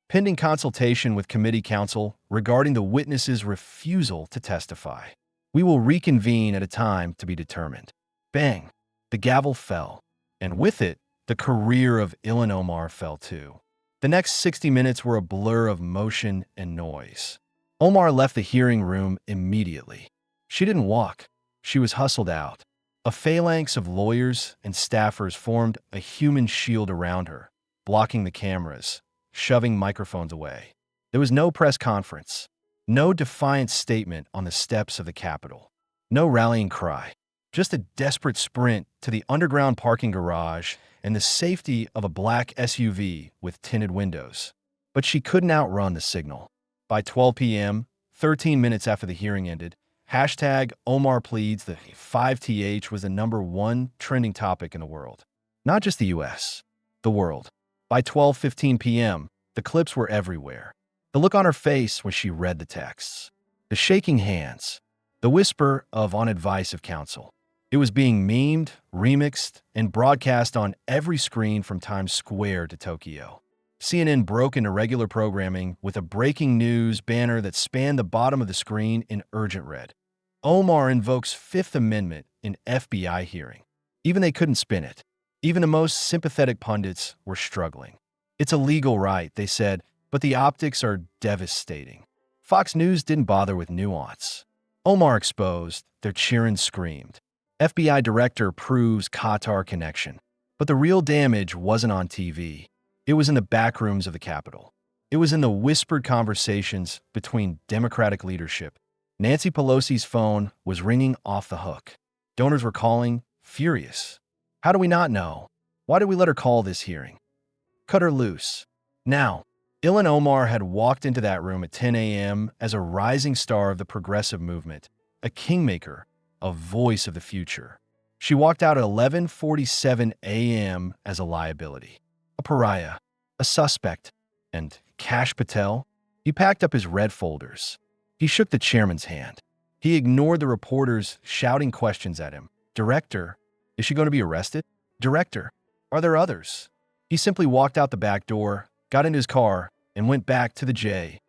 Pending consultation with committee counsel regarding the witnesses' refusal to testify. We will reconvene at a time to be determined. Bang! The gavel fell, and with it, the career of Ilhan Omar fell too. The next 60 minutes were a blur of motion and noise. Omar left the hearing room immediately. She didn't walk. She was hustled out. A phalanx of lawyers and staffers formed a human shield around her, blocking the cameras, shoving microphones away. There was no press conference, no defiant statement on the steps of the Capitol, no rallying cry, just a desperate sprint to the underground parking garage and the safety of a black SUV with tinted windows. But she couldn't outrun the signal. By 12 p.m., 13 minutes after the hearing ended, hashtag Omar pleads the 5th was the #1 trending topic in the world. Not just the U.S., the world. By 12:15 p.m., the clips were everywhere. The look on her face when she read the texts. The shaking hands. The whisper of on advice of counsel. It was being memed, remixed, and broadcast on every screen from Times Square to Tokyo. CNN broke into regular programming with a breaking news banner that spanned the bottom of the screen in urgent red. Omar invokes Fifth Amendment in FBI hearing. Even they couldn't spin it. Even the most sympathetic pundits were struggling. It's a legal right, they said, but the optics are devastating. Fox News didn't bother with nuance. Omar exposed, their cheering screamed. FBI Director proves Qatar Connection. But the real damage wasn't on TV. It was in the back rooms of the Capitol. It was in the whispered conversations between Democratic leadership. Nancy Pelosi's phone was ringing off the hook. Donors were calling, furious. How do we not know? Why did we let her call this hearing? Cut her loose. Now, Ilhan Omar had walked into that room at 10 a.m. as a rising star of the progressive movement, a kingmaker, a voice of the future. She walked out at 11:47 a.m. as a liability, a pariah, a suspect, and Kash Patel? He packed up his red folders. He shook the chairman's hand. He ignored the reporters shouting questions at him. Director, is she going to be arrested? Director, are there others? He simply walked out the back door, got into his car, and went back to the J.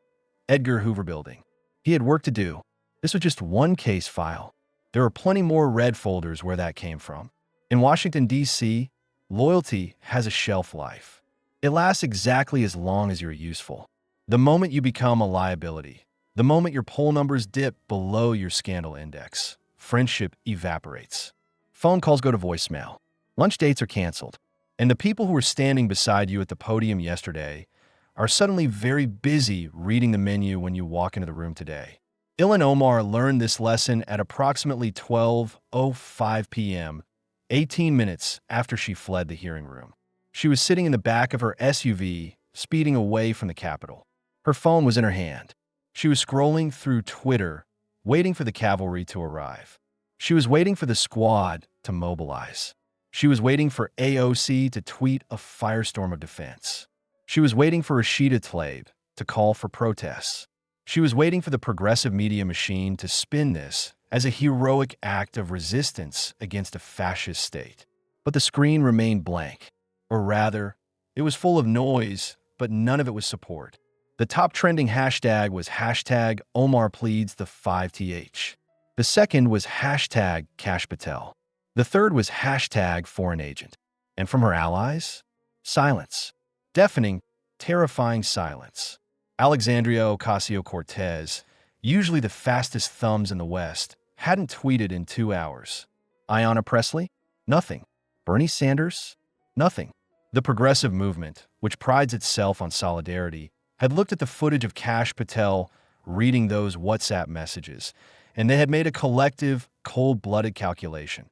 Edgar Hoover building. He had work to do. This was just one case file. There were plenty more red folders where that came from. In Washington, D.C., loyalty has a shelf life. It lasts exactly as long as you're useful. The moment you become a liability, the moment your poll numbers dip below your scandal index, friendship evaporates. Phone calls go to voicemail. Lunch dates are canceled. And the people who were standing beside you at the podium yesterday are suddenly very busy reading the menu when you walk into the room today. Ilhan Omar learned this lesson at approximately 12:05 p.m., 18 minutes after she fled the hearing room. She was sitting in the back of her SUV, speeding away from the Capitol. Her phone was in her hand. She was scrolling through Twitter, waiting for the cavalry to arrive. She was waiting for the squad to mobilize. She was waiting for AOC to tweet a firestorm of defense. She was waiting for Rashida Tlaib to call for protests. She was waiting for the progressive media machine to spin this as a heroic act of resistance against a fascist state. But the screen remained blank. Or rather, it was full of noise, but none of it was support. The top trending hashtag was hashtag Omar pleads the 5th. The second was hashtag Kash Patel. The third was hashtag foreign agent. And from her allies? Silence. Deafening, terrifying silence. Alexandria Ocasio-Cortez, usually the fastest thumbs in the West, hadn't tweeted in 2 hours. Ayanna Pressley? Nothing. Bernie Sanders? Nothing. The progressive movement, which prides itself on solidarity, had looked at the footage of Kash Patel reading those WhatsApp messages, and they had made a collective, cold-blooded calculation.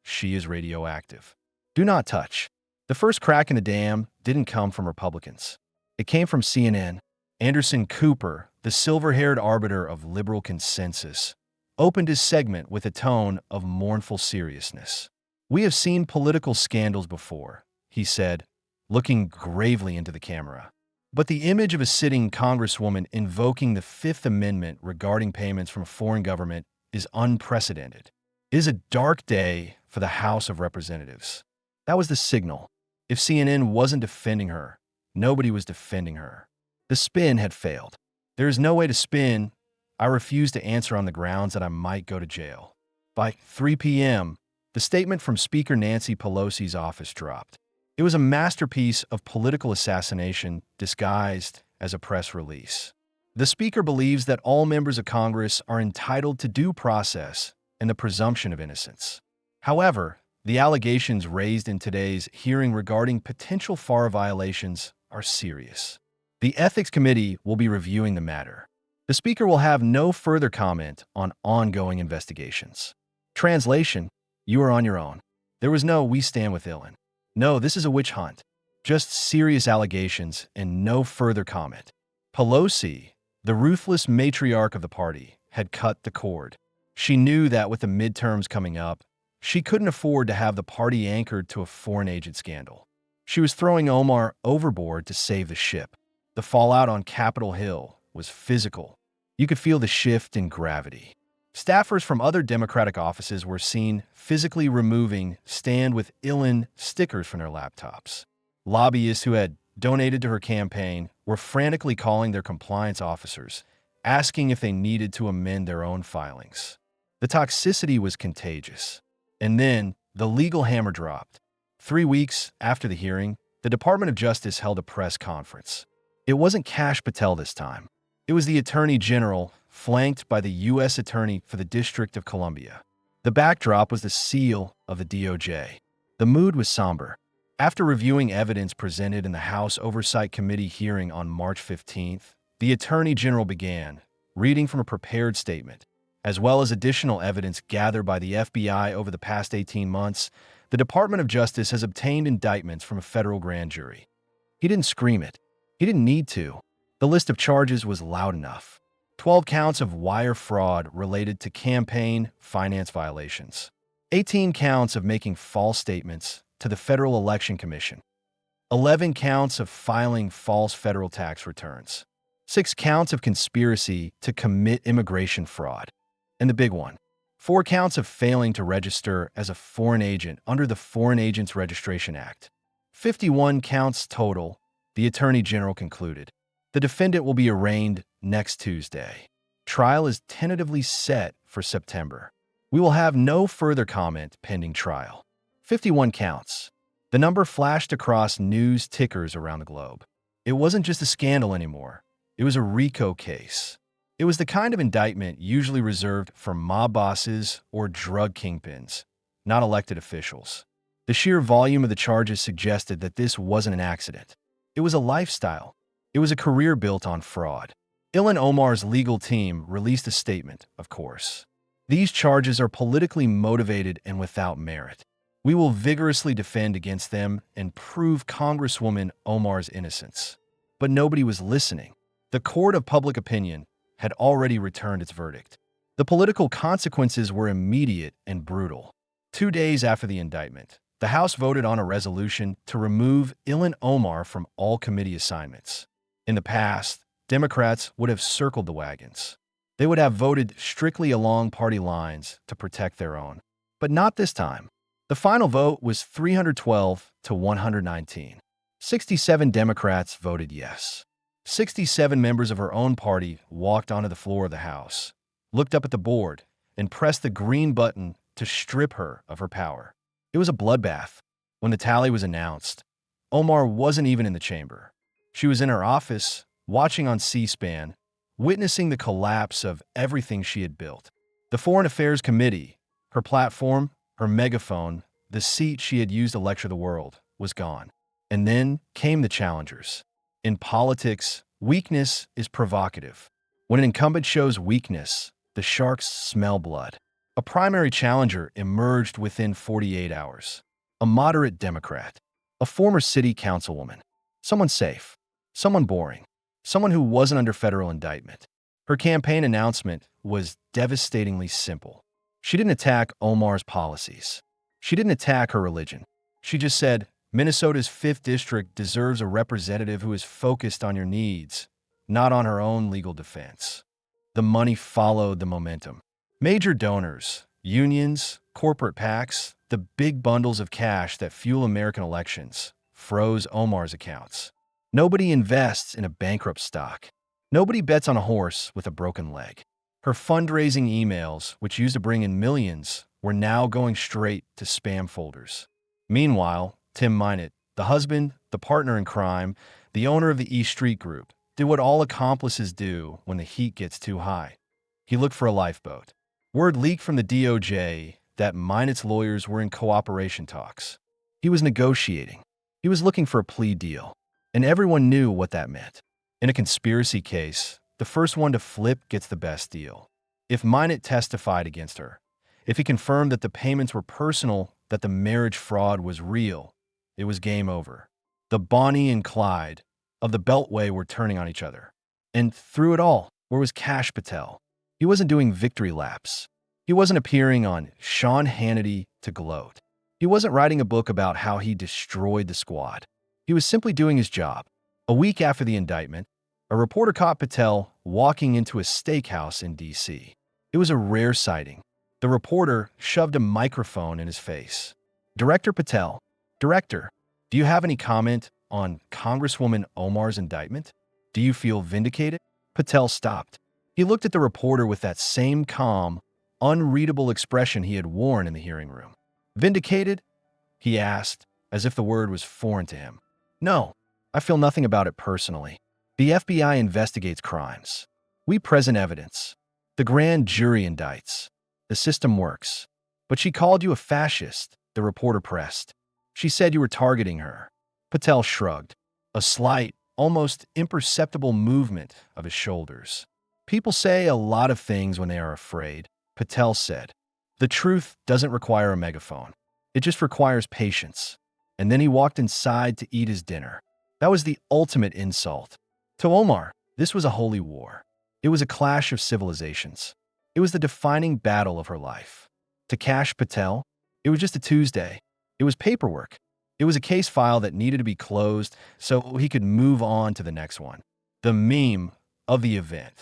She is radioactive. Do not touch. The first crack in the dam didn't come from Republicans. It came from CNN. Anderson Cooper, the silver-haired arbiter of liberal consensus, opened his segment with a tone of mournful seriousness. "We have seen political scandals before," he said, looking gravely into the camera. "But the image of a sitting congresswoman invoking the Fifth Amendment regarding payments from a foreign government is unprecedented. It is a dark day for the House of Representatives." That was the signal. If CNN wasn't defending her, nobody was defending her. The spin had failed. "There is no way to spin. I refuse to answer on the grounds that I might go to jail." By 3 p.m., the statement from Speaker Nancy Pelosi's office dropped. It was a masterpiece of political assassination disguised as a press release. The Speaker believes that all members of Congress are entitled to due process and the presumption of innocence. However, the allegations raised in today's hearing regarding potential FARA violations are serious. The Ethics Committee will be reviewing the matter. The Speaker will have no further comment on ongoing investigations. Translation: you are on your own. There was no "we stand with Ilhan." No, this is a witch hunt. Just serious allegations and no further comment. Pelosi, the ruthless matriarch of the party, had cut the cord. She knew that with the midterms coming up, she couldn't afford to have the party anchored to a foreign agent scandal. She was throwing Omar overboard to save the ship. The fallout on Capitol Hill was physical. You could feel the shift in gravity. Staffers from other Democratic offices were seen physically removing "Stand with Ilhan" stickers from their laptops. Lobbyists who had donated to her campaign were frantically calling their compliance officers, asking if they needed to amend their own filings. The toxicity was contagious. And then the legal hammer dropped. 3 weeks after the hearing, the Department of Justice held a press conference. It wasn't Kash Patel this time. It was the Attorney General, flanked by the U.S. Attorney for the District of Columbia. The backdrop was the seal of the DOJ. The mood was somber. After reviewing evidence presented in the House Oversight Committee hearing on March 15th, the Attorney General began, reading from a prepared statement. As well as additional evidence gathered by the FBI over the past 18 months, the Department of Justice has obtained indictments from a federal grand jury. He didn't scream it. He didn't need to. The list of charges was loud enough. 12 counts of wire fraud related to campaign finance violations. 18 counts of making false statements to the Federal Election Commission. 11 counts of filing false federal tax returns. 6 counts of conspiracy to commit immigration fraud. And the big one, 4 counts of failing to register as a foreign agent under the Foreign Agents Registration Act. 51 counts total, the Attorney General concluded. The defendant will be arraigned next Tuesday. Trial is tentatively set for September. We will have no further comment pending trial. 51 counts. The number flashed across news tickers around the globe. It wasn't just a scandal anymore. It was a RICO case. It was the kind of indictment usually reserved for mob bosses or drug kingpins, not elected officials. The sheer volume of the charges suggested that this wasn't an accident. It was a lifestyle. It was a career built on fraud. Ilhan Omar's legal team released a statement, of course. These charges are politically motivated and without merit. We will vigorously defend against them and prove Congresswoman Omar's innocence. But nobody was listening. The court of public opinion had already returned its verdict. The political consequences were immediate and brutal. 2 days after the indictment, the House voted on a resolution to remove Ilhan Omar from all committee assignments. In the past, Democrats would have circled the wagons. They would have voted strictly along party lines to protect their own. But not this time. The final vote was 312 to 119. 67 Democrats voted yes. 67 members of her own party walked onto the floor of the House, looked up at the board, and pressed the green button to strip her of her power. It was a bloodbath. When the tally was announced, Omar wasn't even in the chamber. She was in her office, watching on C-SPAN, witnessing the collapse of everything she had built. The Foreign Affairs Committee, her platform, her megaphone, the seat she had used to lecture the world, was gone. And then came the challengers. In politics, weakness is provocative. When an incumbent shows weakness, the sharks smell blood. A primary challenger emerged within 48 hours. A moderate Democrat, a former city councilwoman, someone safe, someone boring, someone who wasn't under federal indictment. Her campaign announcement was devastatingly simple. She didn't attack Omar's policies. She didn't attack her religion. She just said, Minnesota's 5th District deserves a representative who is focused on your needs, not on her own legal defense. The money followed the momentum. Major donors, unions, corporate PACs, the big bundles of cash that fuel American elections, froze Omar's accounts. Nobody invests in a bankrupt stock. Nobody bets on a horse with a broken leg. Her fundraising emails, which used to bring in millions, were now going straight to spam folders. Meanwhile, Tim Minot, the husband, the partner in crime, the owner of the East Street Group, did what all accomplices do when the heat gets too high. He looked for a lifeboat. Word leaked from the DOJ that Minot's lawyers were in cooperation talks. He was negotiating. He was looking for a plea deal. And everyone knew what that meant. In a conspiracy case, the first one to flip gets the best deal. If Minot testified against her, if he confirmed that the payments were personal, that the marriage fraud was real, it was game over. The Bonnie and Clyde of the Beltway were turning on each other. And through it all, where was Kash Patel? He wasn't doing victory laps. He wasn't appearing on Sean Hannity to gloat. He wasn't writing a book about how he destroyed the squad. He was simply doing his job. A week after the indictment, a reporter caught Patel walking into a steakhouse in D.C. It was a rare sighting. The reporter shoved a microphone in his face. Director Patel, Director, do you have any comment on Congresswoman Omar's indictment? Do you feel vindicated? Patel stopped. He looked at the reporter with that same calm, unreadable expression he had worn in the hearing room. Vindicated? He asked, as if the word was foreign to him. No, I feel nothing about it personally. The FBI investigates crimes. We present evidence. The grand jury indicts. The system works. But she called you a fascist, the reporter pressed. She said you were targeting her. Patel shrugged, a slight, almost imperceptible movement of his shoulders. People say a lot of things when they are afraid, Patel said. The truth doesn't require a megaphone. It just requires patience. And then he walked inside to eat his dinner. That was the ultimate insult. To Omar, this was a holy war. It was a clash of civilizations. It was the defining battle of her life. To Kash Patel, it was just a Tuesday. It was paperwork. It was a case file that needed to be closed so he could move on to the next one. The meme of the event,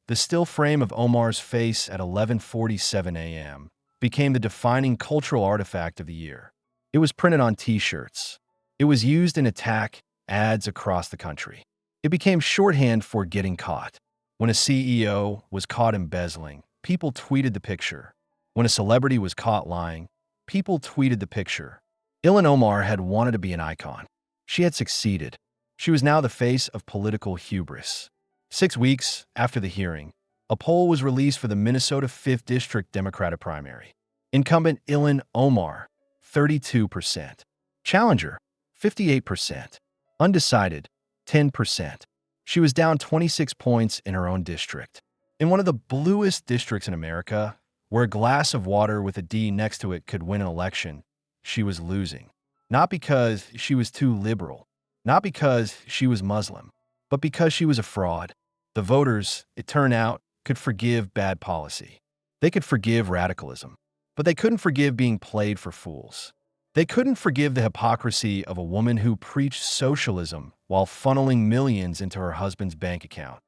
the still frame of Omar's face at 11:47 a.m., became the defining cultural artifact of the year. It was printed on T-shirts. It was used in attack ads across the country. It became shorthand for getting caught. When a CEO was caught embezzling, people tweeted the picture. When a celebrity was caught lying, people tweeted the picture. Ilhan Omar had wanted to be an icon. She had succeeded. She was now the face of political hubris. 6 weeks after the hearing, a poll was released for the Minnesota 5th District Democratic primary. Incumbent Ilhan Omar, 32%. Challenger, 58%. Undecided, 10%. She was down 26 points in her own district. In one of the bluest districts in America, where a glass of water with a D next to it could win an election, she was losing. Not because she was too liberal, not because she was Muslim, but because she was a fraud. The voters, it turned out, could forgive bad policy. They could forgive radicalism, but they couldn't forgive being played for fools. They couldn't forgive the hypocrisy of a woman who preached socialism while funneling millions into her husband's bank account,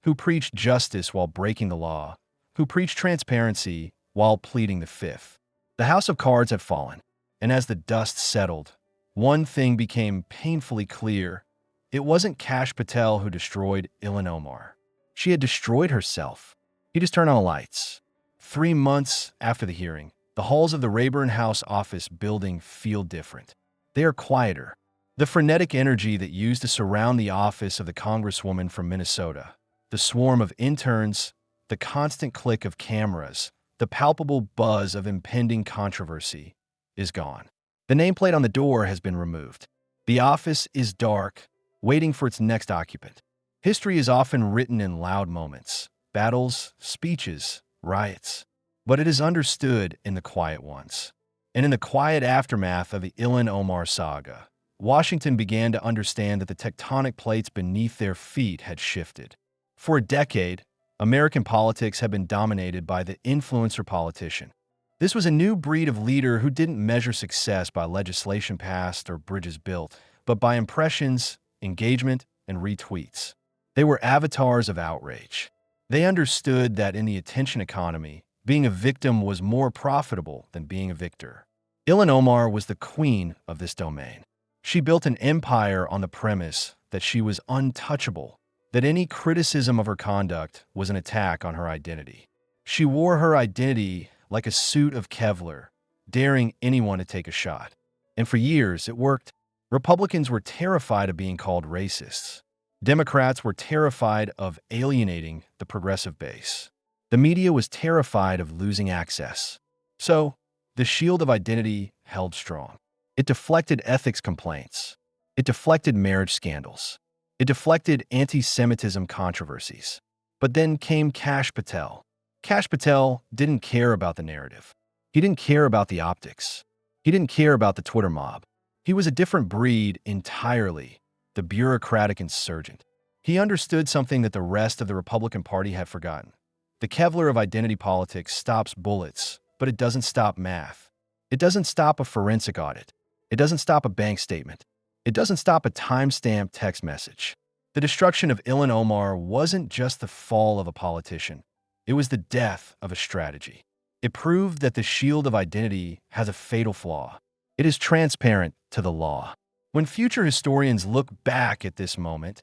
who preached justice while breaking the law, who preached transparency while pleading the fifth. The house of cards had fallen, and as the dust settled, one thing became painfully clear. It wasn't Kash Patel who destroyed Ilhan Omar. She had destroyed herself. He just turned on the lights. 3 months after the hearing, the halls of the Rayburn House office building feel different. They are quieter. The frenetic energy that used to surround the office of the Congresswoman from Minnesota, the swarm of interns, the constant click of cameras, the palpable buzz of impending controversy is gone. The nameplate on the door has been removed. The office is dark, waiting for its next occupant. History is often written in loud moments, battles, speeches, riots. But it is understood in the quiet ones. And in the quiet aftermath of the Ilhan Omar saga, Washington began to understand that the tectonic plates beneath their feet had shifted. For a decade, American politics had been dominated by the influencer politician. This was a new breed of leader who didn't measure success by legislation passed or bridges built, but by impressions, engagement, and retweets. They were avatars of outrage. They understood that in the attention economy, being a victim was more profitable than being a victor. Ilhan Omar was the queen of this domain. She built an empire on the premise that she was untouchable, that any criticism of her conduct was an attack on her identity. She wore her identity like a suit of Kevlar, daring anyone to take a shot. And for years, it worked. Republicans were terrified of being called racists. Democrats were terrified of alienating the progressive base. The media was terrified of losing access. So, the shield of identity held strong. It deflected ethics complaints. It deflected marriage scandals. It deflected anti-Semitism controversies. But then came Kash Patel. Kash Patel didn't care about the narrative. He didn't care about the optics. He didn't care about the Twitter mob. He was a different breed entirely, the bureaucratic insurgent. He understood something that the rest of the Republican Party had forgotten. The Kevlar of identity politics stops bullets, but it doesn't stop math. It doesn't stop a forensic audit. It doesn't stop a bank statement. It doesn't stop a time-stamped text message. The destruction of Ilhan Omar wasn't just the fall of a politician. It was the death of a strategy. It proved that the shield of identity has a fatal flaw. It is transparent to the law. When future historians look back at this moment,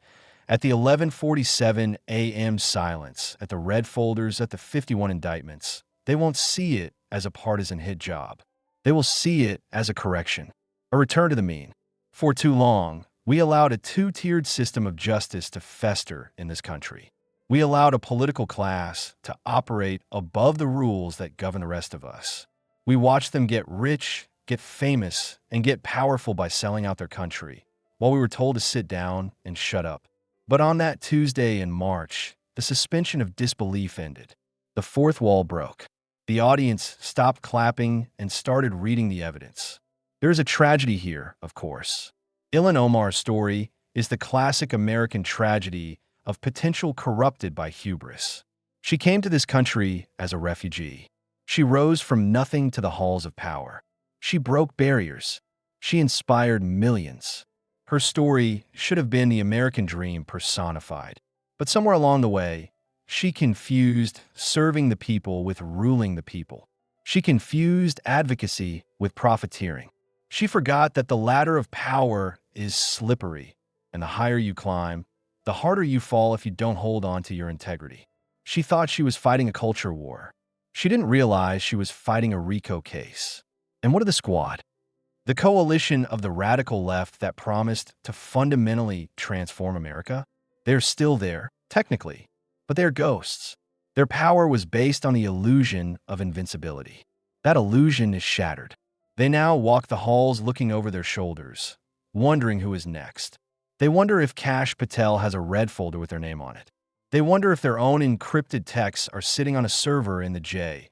at the 11:47 a.m. silence, at the red folders, at the 51 indictments, they won't see it as a partisan hit job. They will see it as a correction, a return to the mean. For too long, we allowed a two-tiered system of justice to fester in this country. We allowed a political class to operate above the rules that govern the rest of us. We watched them get rich, get famous, and get powerful by selling out their country, while we were told to sit down and shut up. But on that Tuesday in March, the suspension of disbelief ended. The fourth wall broke. The audience stopped clapping and started reading the evidence. There is a tragedy here, of course. Ilhan Omar's story is the classic American tragedy of potential corrupted by hubris. She came to this country as a refugee. She rose from nothing to the halls of power. She broke barriers. She inspired millions. Her story should have been the American dream personified. But somewhere along the way, she confused serving the people with ruling the people. She confused advocacy with profiteering. She forgot that the ladder of power is slippery, and the higher you climb, the harder you fall if you don't hold on to your integrity. She thought she was fighting a culture war. She didn't realize she was fighting a RICO case. And what of the squad? The coalition of the radical left that promised to fundamentally transform America? They're still there, technically, but they're ghosts. Their power was based on the illusion of invincibility. That illusion is shattered. They now walk the halls looking over their shoulders, wondering who is next. They wonder if Kash Patel has a red folder with their name on it. They wonder if their own encrypted texts are sitting on a server in the J.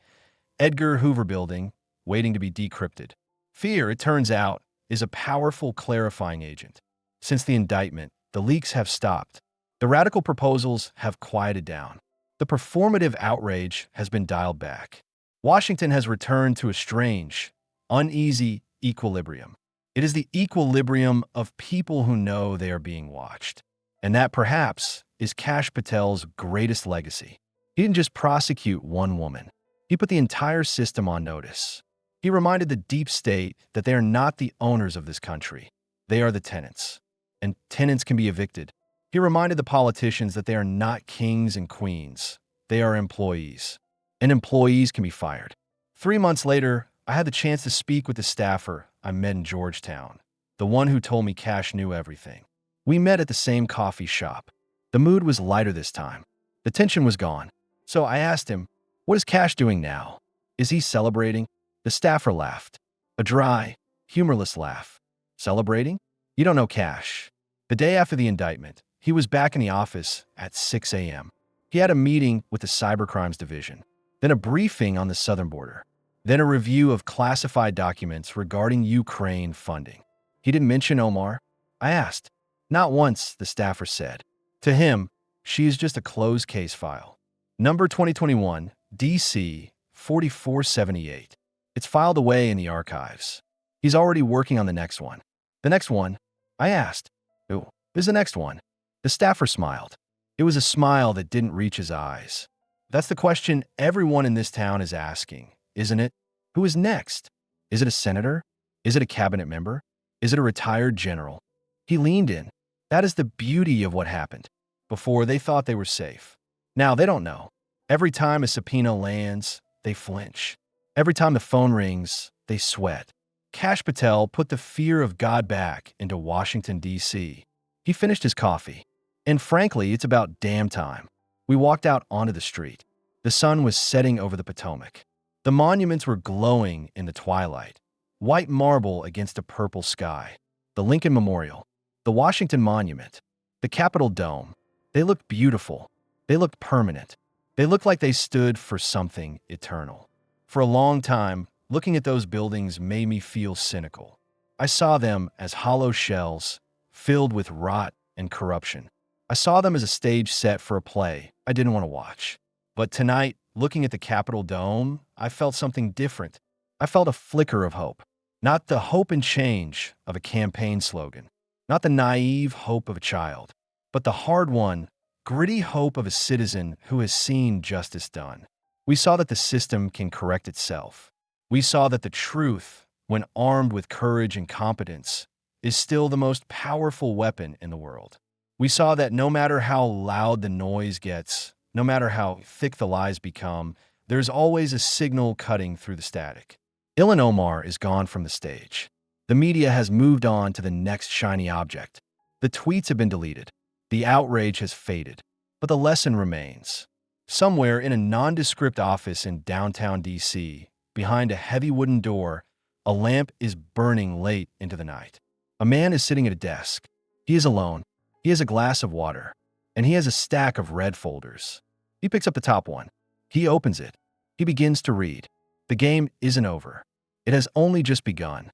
Edgar Hoover building, waiting to be decrypted. Fear, it turns out, is a powerful clarifying agent. Since the indictment, the leaks have stopped. The radical proposals have quieted down. The performative outrage has been dialed back. Washington has returned to a strange, uneasy equilibrium. It is the equilibrium of people who know they are being watched. And that, perhaps, is Kash Patel's greatest legacy. He didn't just prosecute one woman. He put the entire system on notice. He reminded the deep state that they are not the owners of this country. They are the tenants. And tenants can be evicted. He reminded the politicians that they are not kings and queens. They are employees. And employees can be fired. 3 months later, I had the chance to speak with the staffer I met in Georgetown, the one who told me Cash knew everything. We met at the same coffee shop. The mood was lighter this time. The tension was gone. So I asked him, "What is Cash doing now? Is he celebrating?" The staffer laughed. A dry, humorless laugh. Celebrating? You don't know Cash. The day after the indictment, he was back in the office at 6 a.m. He had a meeting with the Cybercrimes Division, then a briefing on the southern border, then a review of classified documents regarding Ukraine funding. He didn't mention Omar? I asked. Not once, the staffer said. To him, she is just a closed case file. Number 2021, D.C. 4478. It's filed away in the archives. He's already working on the next one. The next one? I asked. Who is the next one? The staffer smiled. It was a smile that didn't reach his eyes. That's the question everyone in this town is asking, isn't it? Who is next? Is it a senator? Is it a cabinet member? Is it a retired general? He leaned in. That is the beauty of what happened. Before, they thought they were safe. Now they don't know. Every time a subpoena lands, they flinch. Every time the phone rings, they sweat. Kash Patel put the fear of God back into Washington, D.C. He finished his coffee. And frankly, it's about damn time. We walked out onto the street. The sun was setting over the Potomac. The monuments were glowing in the twilight. White marble against a purple sky. The Lincoln Memorial. The Washington Monument. The Capitol Dome. They looked beautiful. They looked permanent. They looked like they stood for something eternal. For a long time, looking at those buildings made me feel cynical. I saw them as hollow shells, filled with rot and corruption. I saw them as a stage set for a play I didn't want to watch. But tonight, looking at the Capitol Dome, I felt something different. I felt a flicker of hope. Not the hope and change of a campaign slogan. Not the naive hope of a child. But the hard-won, gritty hope of a citizen who has seen justice done. We saw that the system can correct itself. We saw that the truth, when armed with courage and competence, is still the most powerful weapon in the world. We saw that no matter how loud the noise gets, no matter how thick the lies become, there's always a signal cutting through the static. Ilhan Omar is gone from the stage. The media has moved on to the next shiny object. The tweets have been deleted. The outrage has faded. But the lesson remains. Somewhere in a nondescript office in downtown D.C., behind a heavy wooden door, a lamp is burning late into the night. A man is sitting at a desk. He is alone. He has a glass of water, and he has a stack of red folders. He picks up the top one. He opens it. He begins to read. The game isn't over. It has only just begun.